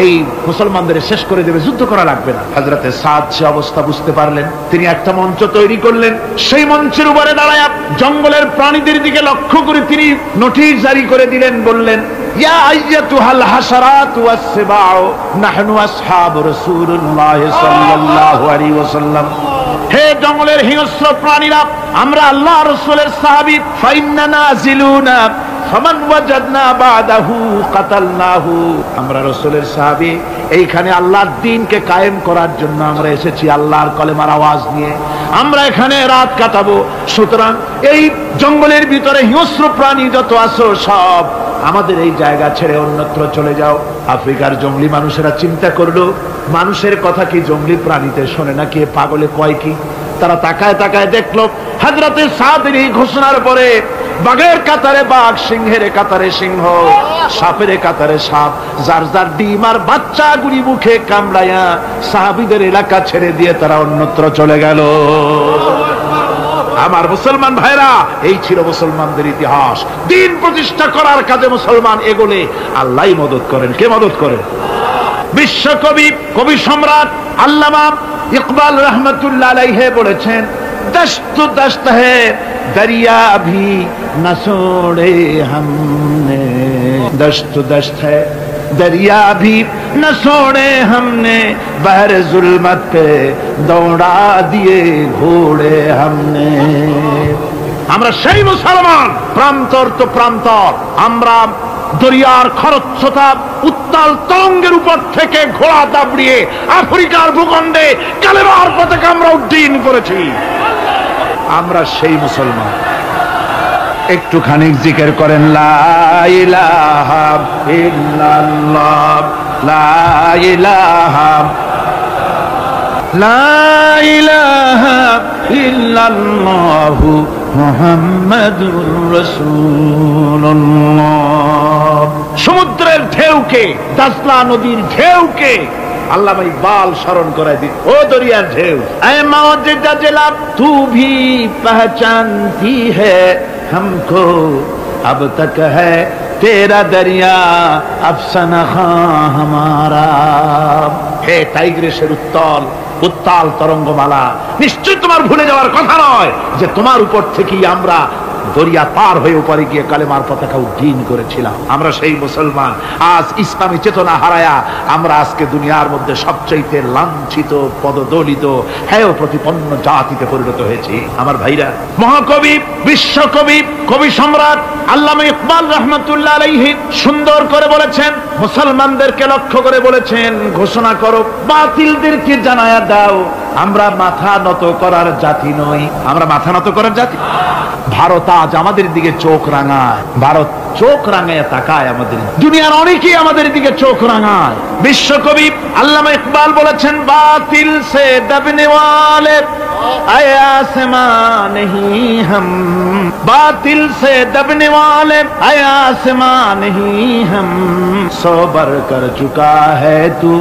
এই মুসলমানদের শেষ করে দেবে, যুদ্ধ করা লাগবে না। হযরতে সাদ সে অবস্থা বুঝতে পারলেন, তিনি একটা মঞ্চ তৈরি করলেন। সেই মঞ্চের উপরে দাঁড়ায় জঙ্গলের প্রাণীদের দিকে লক্ষ্য করে তিনি নোটিশ জারি করে দিলেন, বললেন, ইয়া আইয়াতুহাল হাশারাত ওয়াস সিবাউ নাহনু আসহাবু রাসূলুল্লাহ সাল্লাল্লাহু আলাইহি ওয়াসাল্লাম। হে জঙ্গলের হিংস্র প্রাণীরা, আমরা আল্লাহ রাসূলের সাহাবী, ফাইন্না নাজিলুনা ফামান ওয়াজাদনা বাদাহু কাতালনাহু। আমরা রাসূলের সাহাবী, এইখানে আল্লাহর দ্বীনকে কায়েম করার জন্য আমরা এসেছি, আল্লাহর কলেমার আওয়াজ নিয়ে আমরা এখানে রাত কাটাবো। সুতরাং এই জঙ্গলের ভিতরে হিংস্র প্রাণী যত আছো, সব আমাদের এই জায়গা ছেড়ে অন্যত্র চলে যাও। আফ্রিকার জঙ্গলি মানুষেরা চিন্তা করলো, মানুষের কথা কি জঙ্গলি প্রাণীতে শোনে নাকি, পাগলে কয় কি? তারা তাকায় তাকায় দেখলো, হযরতে সাদের এই ঘোষণার পরে বাঘের কাতারে বাঘ, সিংহের কাতারে সিংহ, সাপের কাতারে সাপ, যার যার ডিম আর বাচ্চা গুলি মুখে কামড়ায়া সাহাবীদের এলাকা ছেড়ে দিয়ে তারা অন্যত্র চলে গেল। আমার মুসলমান ভাইরা, এই ছিল মুসলমানদের ইতিহাস। দ্বীন প্রতিষ্ঠা করার কাজে মুসলমান এগোলে আল্লাহই মদত করেন। কে মদত করেন? বিশ্বকবি, কবি সম্রাট আল্লামা ইকবাল রহমতুল্লাহ আলাইহি বলেছেন, দশত দশত है दरिया भी न छोड़े हमने, दश्त दश्त है दरिया भी न छोड़े हमने, बहर जुल्मत पे दौड़ा दिए घोड़े हमने। আমরা সেই মুসলমান, প্রান্তর তো প্রান্তর, আমরা দরিয়ার খরস্রোতা উত্তাল তরঙ্গের উপর থেকে ঘোড়া দাবড়িয়ে আফ্রিকার ভূখণ্ডে কালেমার পতাকা আমরা উড্ডীন করেছি। আমরা সেই মুসলমান। একটুখানি জিকির করেন, লা ইলাহা ইল্লাল্লাহ, লা ইলাহা, লা ইলাহা ইল্লাল্লাহু মুহাম্মাদুর রাসূলুল্লাহ। সমুদ্রের ঢেউকে, দাজলা নদীর ঢেউকে আল্লামা ইকবাল স্মরণ করায় দিন, ও দরিয়ার ঢেউ, এ মওজুদা জেলা তু ভি পহচানতি হ্যায় हमको, अब तक है तेरा दरिया अफसाना हमारा। হে টাইগ্রিসের উত্তাল উত্তাল তরঙ্গমালা, নিশ্চয় তোমার ভুলে যাওয়ার কথা নয় যে তোমার উপর থেকেই আমরা দরিয়া পার হয়ে উপরে গিয়ে কালেমার পতাকা উড্ডীন করেছিলাম। আমরা সেই মুসলমান। আজ ইসলামী চেতনা হারায়া আমরা আজকে দুনিয়ার মধ্যে সবচাইতে লাঞ্ছিত, পদদলিত, হেয় প্রতিপন্ন জাতিতে পরিণত হয়েছি। আমার ভাইরা, মহাকবি, বিশ্বকবি, কবি সম্রাট আল্লামা ইকবাল রহমতুল্লাহ আলাইহি সুন্দর করে বলেছেন, মুসলমানদেরকে লক্ষ্য করে বলেছেন, ঘোষণা করো, বাতিলদেরকে জানায়া দাও, আমরা মাথা নত করার জাতি নই। আমরা মাথা নত করার জাতি। ভারত আজ আমাদের দিকে চোখ রাঙায়, ভারত চোখ রাঙায় তাকায় আমাদের, দুনিয়ার অনেকেই আমাদের দিকে চোখ রাঙায়। বিশ্বকবি আল্লামা ইকবাল বলেছেন, বাতিল সে দবনে ওয়ালে আয়া আসমান হি হাম, বাতিল সে দবনে ওয়ালে আয়া আসমান হি হাম, সবর কর চুকা হ্যায় তু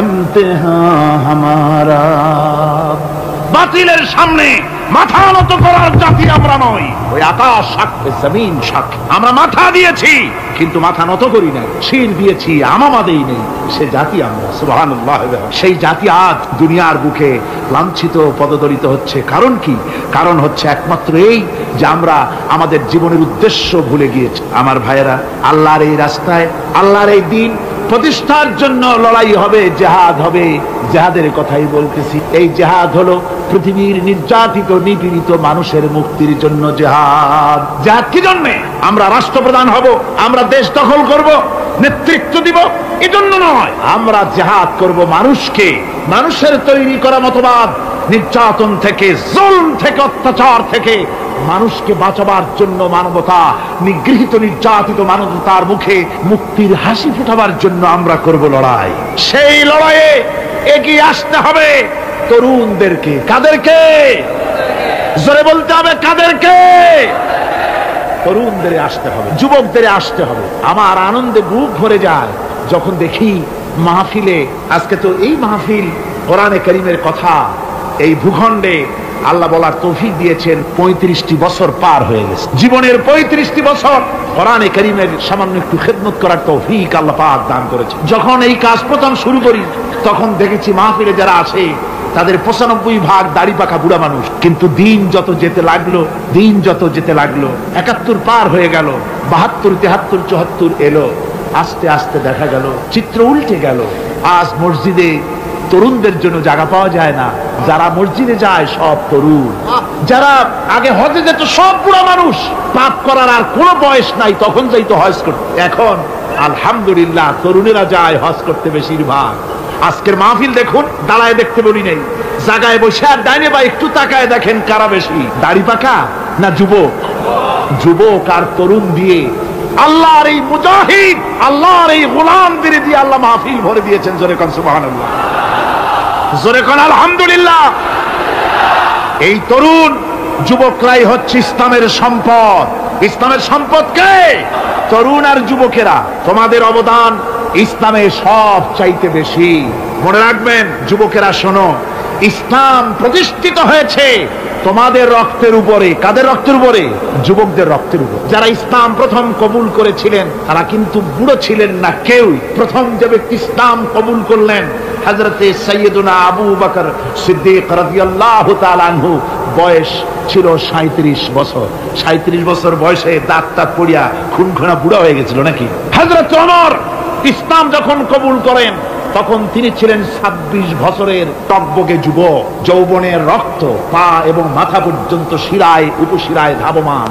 ইমতিহান হামারা। বাতিলের সামনে মাথা নত করার জাতি আমরা নই। ওই আকাশ সাক্ষী, জমিন সাক্ষী, আমরা মাথা দিয়েছি কিন্তু মাথা নত করি না, শির দিয়েছি আমামা দেই নেই, সে জাতি আমরা। সুবহানাল্লাহ। সেই জাতি আজ দুনিয়ার বুকে লাঞ্ছিত, পদদলিত হচ্ছে। কারণ কি? কারণ হচ্ছে একমাত্র এই যে আমরা আমাদের জীবনের উদ্দেশ্য ভুলে গিয়েছি। আমার ভাইয়েরা, আল্লাহর এই রাস্তায়, আল্লাহর এই দিন প্রতিষ্ঠার জন্য লড়াই হবে, জেহাদ হবে। জেহাদের কথাই বলতেছি। এই জেহাদ হলো পৃথিবীর নির্যাতিত, নিপীড়িত মানুষের মুক্তির জন্য জেহাদ। জেহাদ কি জন্য? আমরা রাষ্ট্রপ্রধান হব, আমরা দেশ দখল করব, নেতৃত্ব দিব, এজন্য নয়। আমরা জেহাদ করব মানুষকে, মানুষের তৈরি করা মতবাদ নির্যাতন থেকে, জুলম থেকে, অত্যাচার থেকে মানুষকে বাঁচাবার জন্য, মানবতা নিগৃহীত নির্যাতিত মানবতার মুখে মুক্তির হাসি ফোটাবার জন্য আমরা করব লড়াই। সেই লড়াইয়ে এগিয়ে আসতে হবে তরুণদেরকে। কাদেরকে? জোরে বলতে হবে, কাদেরকে? তরুণদের আসতে হবে, যুবকদের আসতে হবে। আমার আনন্দে বুক ভরে যায় যখন দেখি মাহফিলে, আজকে তো এই মাহফিল কোরআনে কারীমের কথা এই ভূখণ্ডে আল্লাহ বলার তৌফিক দিয়েছেন। 35টি বছর পার হয়ে গেছে, জীবনের 35টি বছর কোরআনে কারীমের সামান্য একটু খেদমত করার তৌফিক আল্লাহ পাক দান করেছে। যখন এই কাজ প্রথম শুরু করি তখন দেখেছি মাহফিলে যারা আসে তাদের 95% দাড়ি পাকা বুড়া মানুষ। কিন্তু দিন যত যেতে লাগলো, দিন যত যেতে লাগলো, 71 পার হয়ে গেল, 72, 73, 74 এলো, আস্তে আস্তে দেখা গেল চিত্র উল্টে গেল। আজ মসজিদে তরুণদের জন্য জায়গা পাওয়া যায় না। যারা মসজিদে যায় সব তরুণ। যারা আগে হজে যেত সব বুড়া মানুষ, পাপ করার আর কোনো বয়স নাই, তখন যাইতো হজ করতে। এখন আলহামদুলিল্লাহ তরুণেরা যায় হজ করতে বেশিরভাগ। আজকের মাহফিল দেখুন, দাঁড়ায় দেখতে বলি নাই, জায়গায় বসে আর ডাইনে বা একটু তাকায় দেখেন কারা বেশি, দাড়ি পাকা না যুবক? যুবক আর তরুণ দিয়ে আল্লাহর এই মুজাহিদ, আল্লাহর এই গোলামদের দিয়ে আল্লাহ মাহফিল ভরে দিয়েছেন। জোরে কোন সুবহানাল্লাহ, জোরে কোন আলহামদুলিল্লাহ। এই তরুণ যুবকরাই হচ্ছে ইসলামের সম্পদ। ইসলামের সম্পদ কে? তরুণ আর যুবকেরা। তোমাদের অবদান ইসলামে সব চাইতে বেশি। মনে রাখবেন যুবকেরা, শোনো, ইসলাম প্রতিষ্ঠিত হয়েছে তোমাদের রক্তের উপরে। কাদের রক্তের উপরে? যুবকদের রক্তের উপর। যারা ইসলাম প্রথম কবুল করেছিলেন তারা কিন্তু বুড়ো ছিলেন না কেউ। প্রথম যে ব্যক্তি ইসলাম কবুল করলেন হযরতে সাইয়্যিদুনা আবু বকর সিদ্দিক রাদিয়াল্লাহু তাআলা আনহু, বয়স ছিল 37 বছর। 37 বছর বয়সে দাঁত টাত পড়িয়া খুনখুনা বুড়া হয়ে গেছিল নাকি? হযরত ওমর ইসলাম যখন কবুল করেন তখন তিনি ছিলেন 26 বছরের টকবকে যুবক। যৌবনের রক্ত পা এবং মাথা পর্যন্ত শিরায় উপশিরায় ধাবমান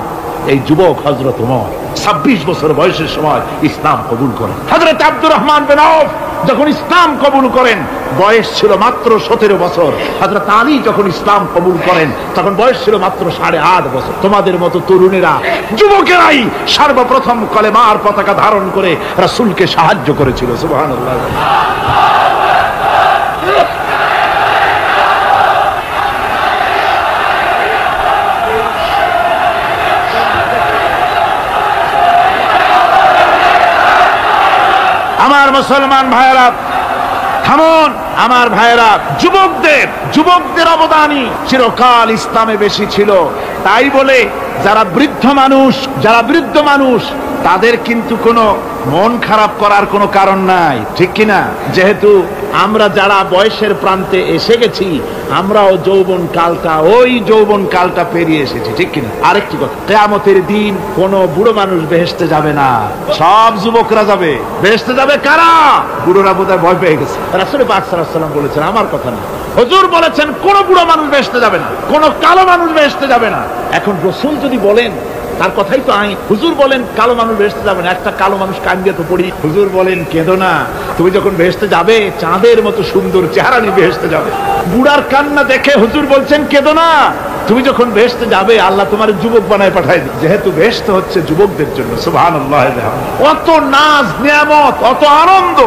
এই যুবক হযরত ওমর 26 বছর বয়সের সময় ইসলাম কবুল করেন। হযরত আব্দুর রহমান বিন আউফ যখন ইসলাম কবুল করেন বয়স ছিল মাত্র 17 বছর। হযরত আলী যখন ইসলাম কবুল করেন তখন বয়স ছিল মাত্র 8.5 বছর। তোমাদের মতো তরুণেরা, যুবকেরাই সর্বপ্রথম কলেমার পতাকা ধারণ করে রাসূলকে সাহায্য করেছিল। সুবহানাল্লাহ। আমার মুসলমান ভাইয়েরা থামুন, আমার ভাইয়েরা, যুবকদের অবদানই চিরকাল ইসলামে বেশি ছিল। তাই বলে যারা বৃদ্ধ মানুষ তাদের কিন্তু কোনো মন খারাপ করার কোনো কারণ নাই, ঠিক কিনা? যেহেতু আমরা যারা বয়সের প্রান্তে এসে গেছি আমরাও ওই যৌবন কালটা পেরিয়ে এসেছি, ঠিক কিনা? আরেকটি কথা, কিয়ামতের দিন কোন বুড়ো মানুষ বেহেশতে যাবে না, সব যুবকরা যাবে। বেহেশতে যাবে কারা? বুড়োরা বোধহয় ভয় পেয়ে গেছে। রাসূল পাক সাল্লাল্লাহু আলাইহি ওয়াসাল্লাম বলেছেন, আমার কথা না, হুজুর বলেছেন কোন বুড়ো মানুষ বেহেশতে যাবে না, কোন কালো মানুষ বেহেশতে যাবে না। এখন রাসূল যদি বলেন তার কথাই তো আইন। হুজুর বলেন কালো মানুষ বেহেশতে যাবে না, একটা কালো মানুষ কান্দিয়ে তো পড়ি। হুজুর বলেন কেঁদো না, তুমি যখন বেহেশতে যাবে চাঁদের মতো সুন্দর চেহারা নিয়ে বেহেশতে যাবে। বুড়ার কান্না দেখে হুজুর বলছেন কেঁদো না, তুমি যখন বেহেশতে যাবে আল্লাহ তোমার যুবক বানায় পাঠায় দিবে। যেহেতু বেহেশত হচ্ছে যুবকদের জন্য, সুবহানাল্লাহ। অত নাজ নিয়ামত, অত আনন্দ,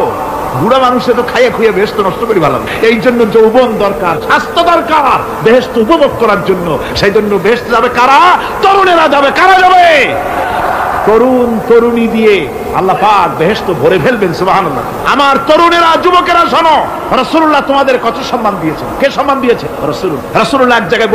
বুড়া মানুষে তো খাইয়া খুইয়া বেহেশত নষ্ট করি ভালো। এই জন্য যৌবন দরকার, স্বাস্থ্য দরকার বেহেশত উপভোগ করার জন্য। সেই জন্য বেহেশতে যাবে কারা? তরুণেরা যাবে। কারা যাবে? তরুণ তরুণী দিয়ে আল্লাহ পাক বেহেশত ভরে ফেলবেন। সুবহানাল্লাহ। আমার তরুণেরা, যুবকেরা শোনো, রাসূলুল্লাহ তোমাদের কত সম্মান দিয়েছেন। কে সম্মান দিয়েছে? রাসূলুল্লাহ এক জায়গায়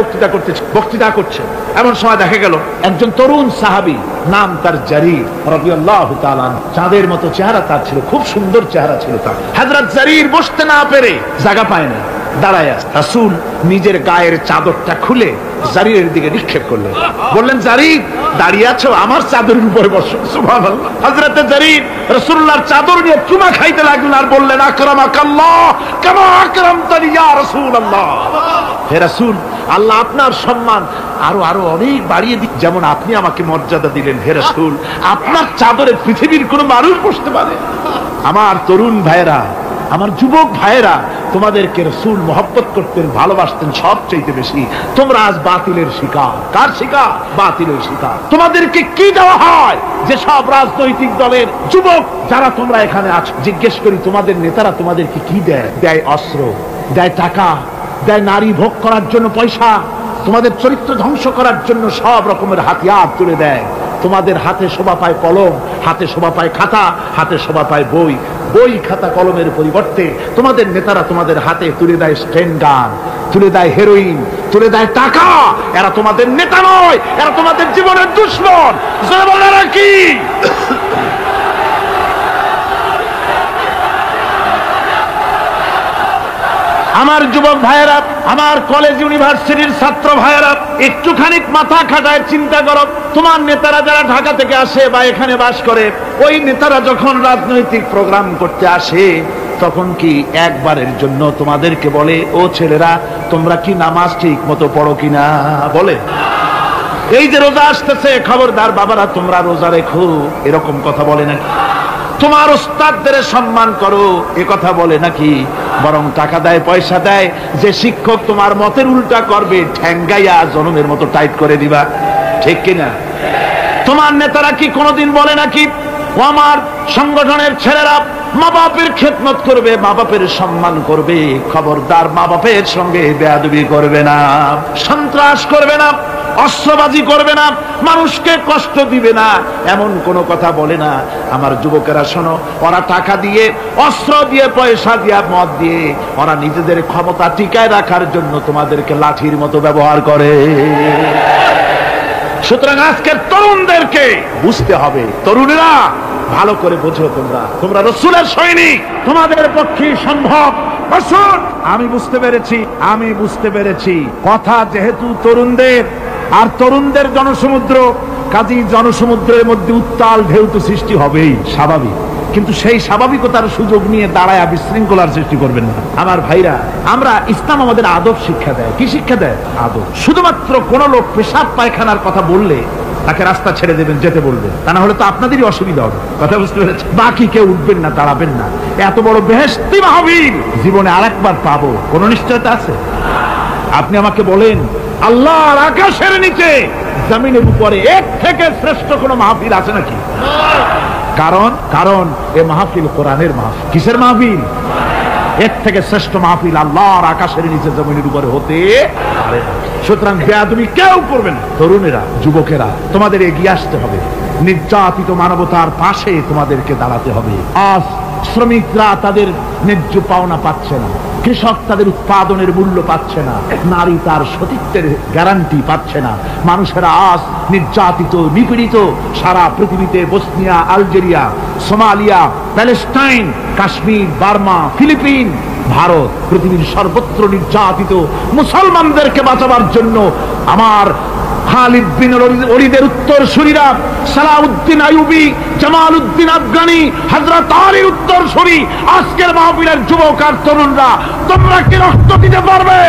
বক্তৃতা করছে, এমন সময় দেখা গেল একজন তরুণ সাহাবী, নাম তার জারীর রাদিয়াল্লাহু তাআলা। চাঁদের মতো চেহারা তার ছিল, খুব সুন্দর চেহারা ছিল তার। হযরত জারীর বসতে না পেরে জায়গা পায় না, দাঁড়ায় আছে। রাসূল নিজের গায়ের চাদরটা খুলে জারীরের দিকে নিক্ষেপ করলেন, বললেন জারীর দাঁড়িয়ে আছো, আমার চাদরের উপরে বসো। সুবহানাল্লাহ। হযরত জারীর রাসূলুল্লাহর চাদর নিয়ে চুমা খাইতে লাগলেন আর বললেন আকরামাকাল্লাহ কামা আকরামতানি ইয়া রাসূলুল্লাহ। হে রাসূল, আল্লাহ আপনার সম্মান আরো অনেক বাড়িয়ে দিন, যেমন আপনি আমাকে মর্যাদা দিলেন। হে রাসূল, আপনার চাদরে পৃথিবীর কোনো মানুষ বসতে পারে? আমার তরুণ ভাইয়েরা, আমার যুবক ভাইয়েরা, তোমাদেরকে রাসূল মহব্বত করতেন, ভালোবাসতেন সবচেয়ে বেশি। তোমরা আজ বাতিলের শিকার। কার শিকার? বাতিলের শিকার। তোমাদেরকে কি দেওয়া হয়? যে সব রাজনৈতিক দলের যুবক যারা তোমরা এখানে আছো, জিজ্ঞেস করি তোমাদের নেতারা তোমাদেরকে কি দেয়? দেয় অস্ত্র, দেয় টাকা, দেয় নারী ভোগ করার জন্য পয়সা, তোমাদের চরিত্র ধ্বংস করার জন্য সব রকমের হাতিয়ার তুলে দেয়। তোমাদের হাতে শোভা পায় কলম, হাতে শোভা পায় খাতা, হাতে শোভা পায় বই। বই খাতা কলমের পরিবর্তে তোমাদের নেতারা তোমাদের হাতে তুলে দেয় স্টেন গান, তুলে দেয় হেরোইন, তুলে দেয় টাকা। এরা তোমাদের নেতা নয়, এরা তোমাদের জীবনের দুশ্মন। কি আমার যুবক ভাইয়েরা, আমার কলেজ ইউনিভার্সিটির ছাত্র ভাইয়েরা, একটুখানি মাথা খাটায় চিন্তা করো। তোমার নেতারা যারা ঢাকা থেকে আসে বা এখানে বাস করে, ওই নেতারা যখন রাজনৈতিক প্রোগ্রাম করতে আসে, তখন কি একবারের জন্য তোমাদেরকে বলে, ও ছেলেরা তোমরা কি নামাজ ঠিক মতো পড়ো কিনা? বলে? এই যে রোজা আসতেছে, খবরদার বাবারা তোমরা রোজা রেখো, এরকম কথা বলে নাকি? তোমার ওস্তাদদের সম্মান করো, এ কথা বলে নাকি? বরং টাকা দেয়, পয়সা দেয়, যে শিক্ষক তোমার মতের উল্টা করবে, ঠ্যাঙ্গাইয়া জনমের মতো টাইট করে দিবা। ঠিক কিনা? তোমার নেতারা কি কোনোদিন বলে নাকি, ও আমার সংগঠনের ছেলেরা মা বাপের খেদমত করবে, মা বাপের সম্মান করবে, খবরদার মা বাপের সঙ্গে বেয়াদবি করবে না, সন্ত্রাস করবে না, অস্ত্রবাজি করবে না, মানুষকে কষ্ট দিবে না, এমন কোনো কথা বলে না? আমার যুবকেরা শোনো, ওরা টাকা দিয়ে, অস্ত্র দিয়ে, পয়সা দিয়ে, মদ দিয়ে, ওরা নিজেদের ক্ষমতা টিকায় রাখার জন্য তোমাদেরকে লাঠির মতো ব্যবহার করে। সুতরাং আজকের তরুণদেরকে বুঝতে হবে, তরুণেরা ভালো করে বোঝো, তোমরা রাসূলের সৈনিক, তোমাদের পক্ষে সম্ভব। আমি বুঝতে পেরেছি কথা যেহেতু তরুণদের, আর তরুণদের জনসমুদ্র, কাজী জনসমুদ্রের মধ্যে উত্তাল ঢেউ তো সৃষ্টি হবেই, স্বাভাবিক। কিন্তু সেই স্বাভাবিকতার সুযোগ নিয়ে দাঁড়ায় বিশৃঙ্খলার সৃষ্টি করবেন না। আমার ভাইরা, আমরা ইসলাম আমাদের আদব শিক্ষা দেয়। কি শিক্ষা দেয়? আদব। শুধুমাত্র কোন লোক পেশাব পায়খানার কথা বললে তাকে রাস্তা ছেড়ে দেবেন, যেতে বলবেন, তা না হলে তো আপনাদেরই অসুবিধা হবে। কথা বুঝতে পেরেছেন? বাকি কেউ উঠবেন না, দাঁড়াবেন না। এত বড় বেহেশতি মাহফিল জীবনে আরেকবার পাবো, কোন নিশ্চয়তা আছে? আপনি আমাকে বলেন, আল্লাহর আকাশের নিচে, জমিনের উপরে এর থেকে শ্রেষ্ঠ কোন মাহফিল আছে নাকি? কারণ এ মাহফিল কোরআনের মাহফিল। কিসের মাহফিল? এর থেকে শ্রেষ্ঠ মাহফিল আল্লাহর আকাশের নিচে জমিনের উপরে হতে পারে না। সুতরাং বেয়াদবি কেউ করবে না। তরুণেরা, যুবকেরা, তোমাদের এগিয়ে আসতে হবে। নির্যাতিত মানবতার পাশে তোমাদেরকে দাঁড়াতে হবে। আজ শ্রমিকরা তাদের ন্যায্য পাওনা পাচ্ছে না, কৃষক তাদের উৎপাদনের মূল্য পাচ্ছে না, নারী তার সতীত্বের গ্যারান্টি পাচ্ছে না। মানুষেরা আজ নির্যাতিত, নিপীড়িত। সারা পৃথিবীতে Bosnia, Algeria, Somalia, Palestine, Kashmir, Burma, Philippines, Bharat, পৃথিবীর সর্বত্র নির্যাতিত মুসলমানদেরকে বাঁচাবার জন্য আমার খালিদ বিন ওলীদের উত্তরসূরিরা, সালাউদ্দিন আইয়ুবী, জামালউদ্দিন আফগানি, হযরত আলীর উত্তরসূরি, আজকের মাহফিলের যুবক আর তরুণরা, তোমরা কি রক্ত দিতে পারবে?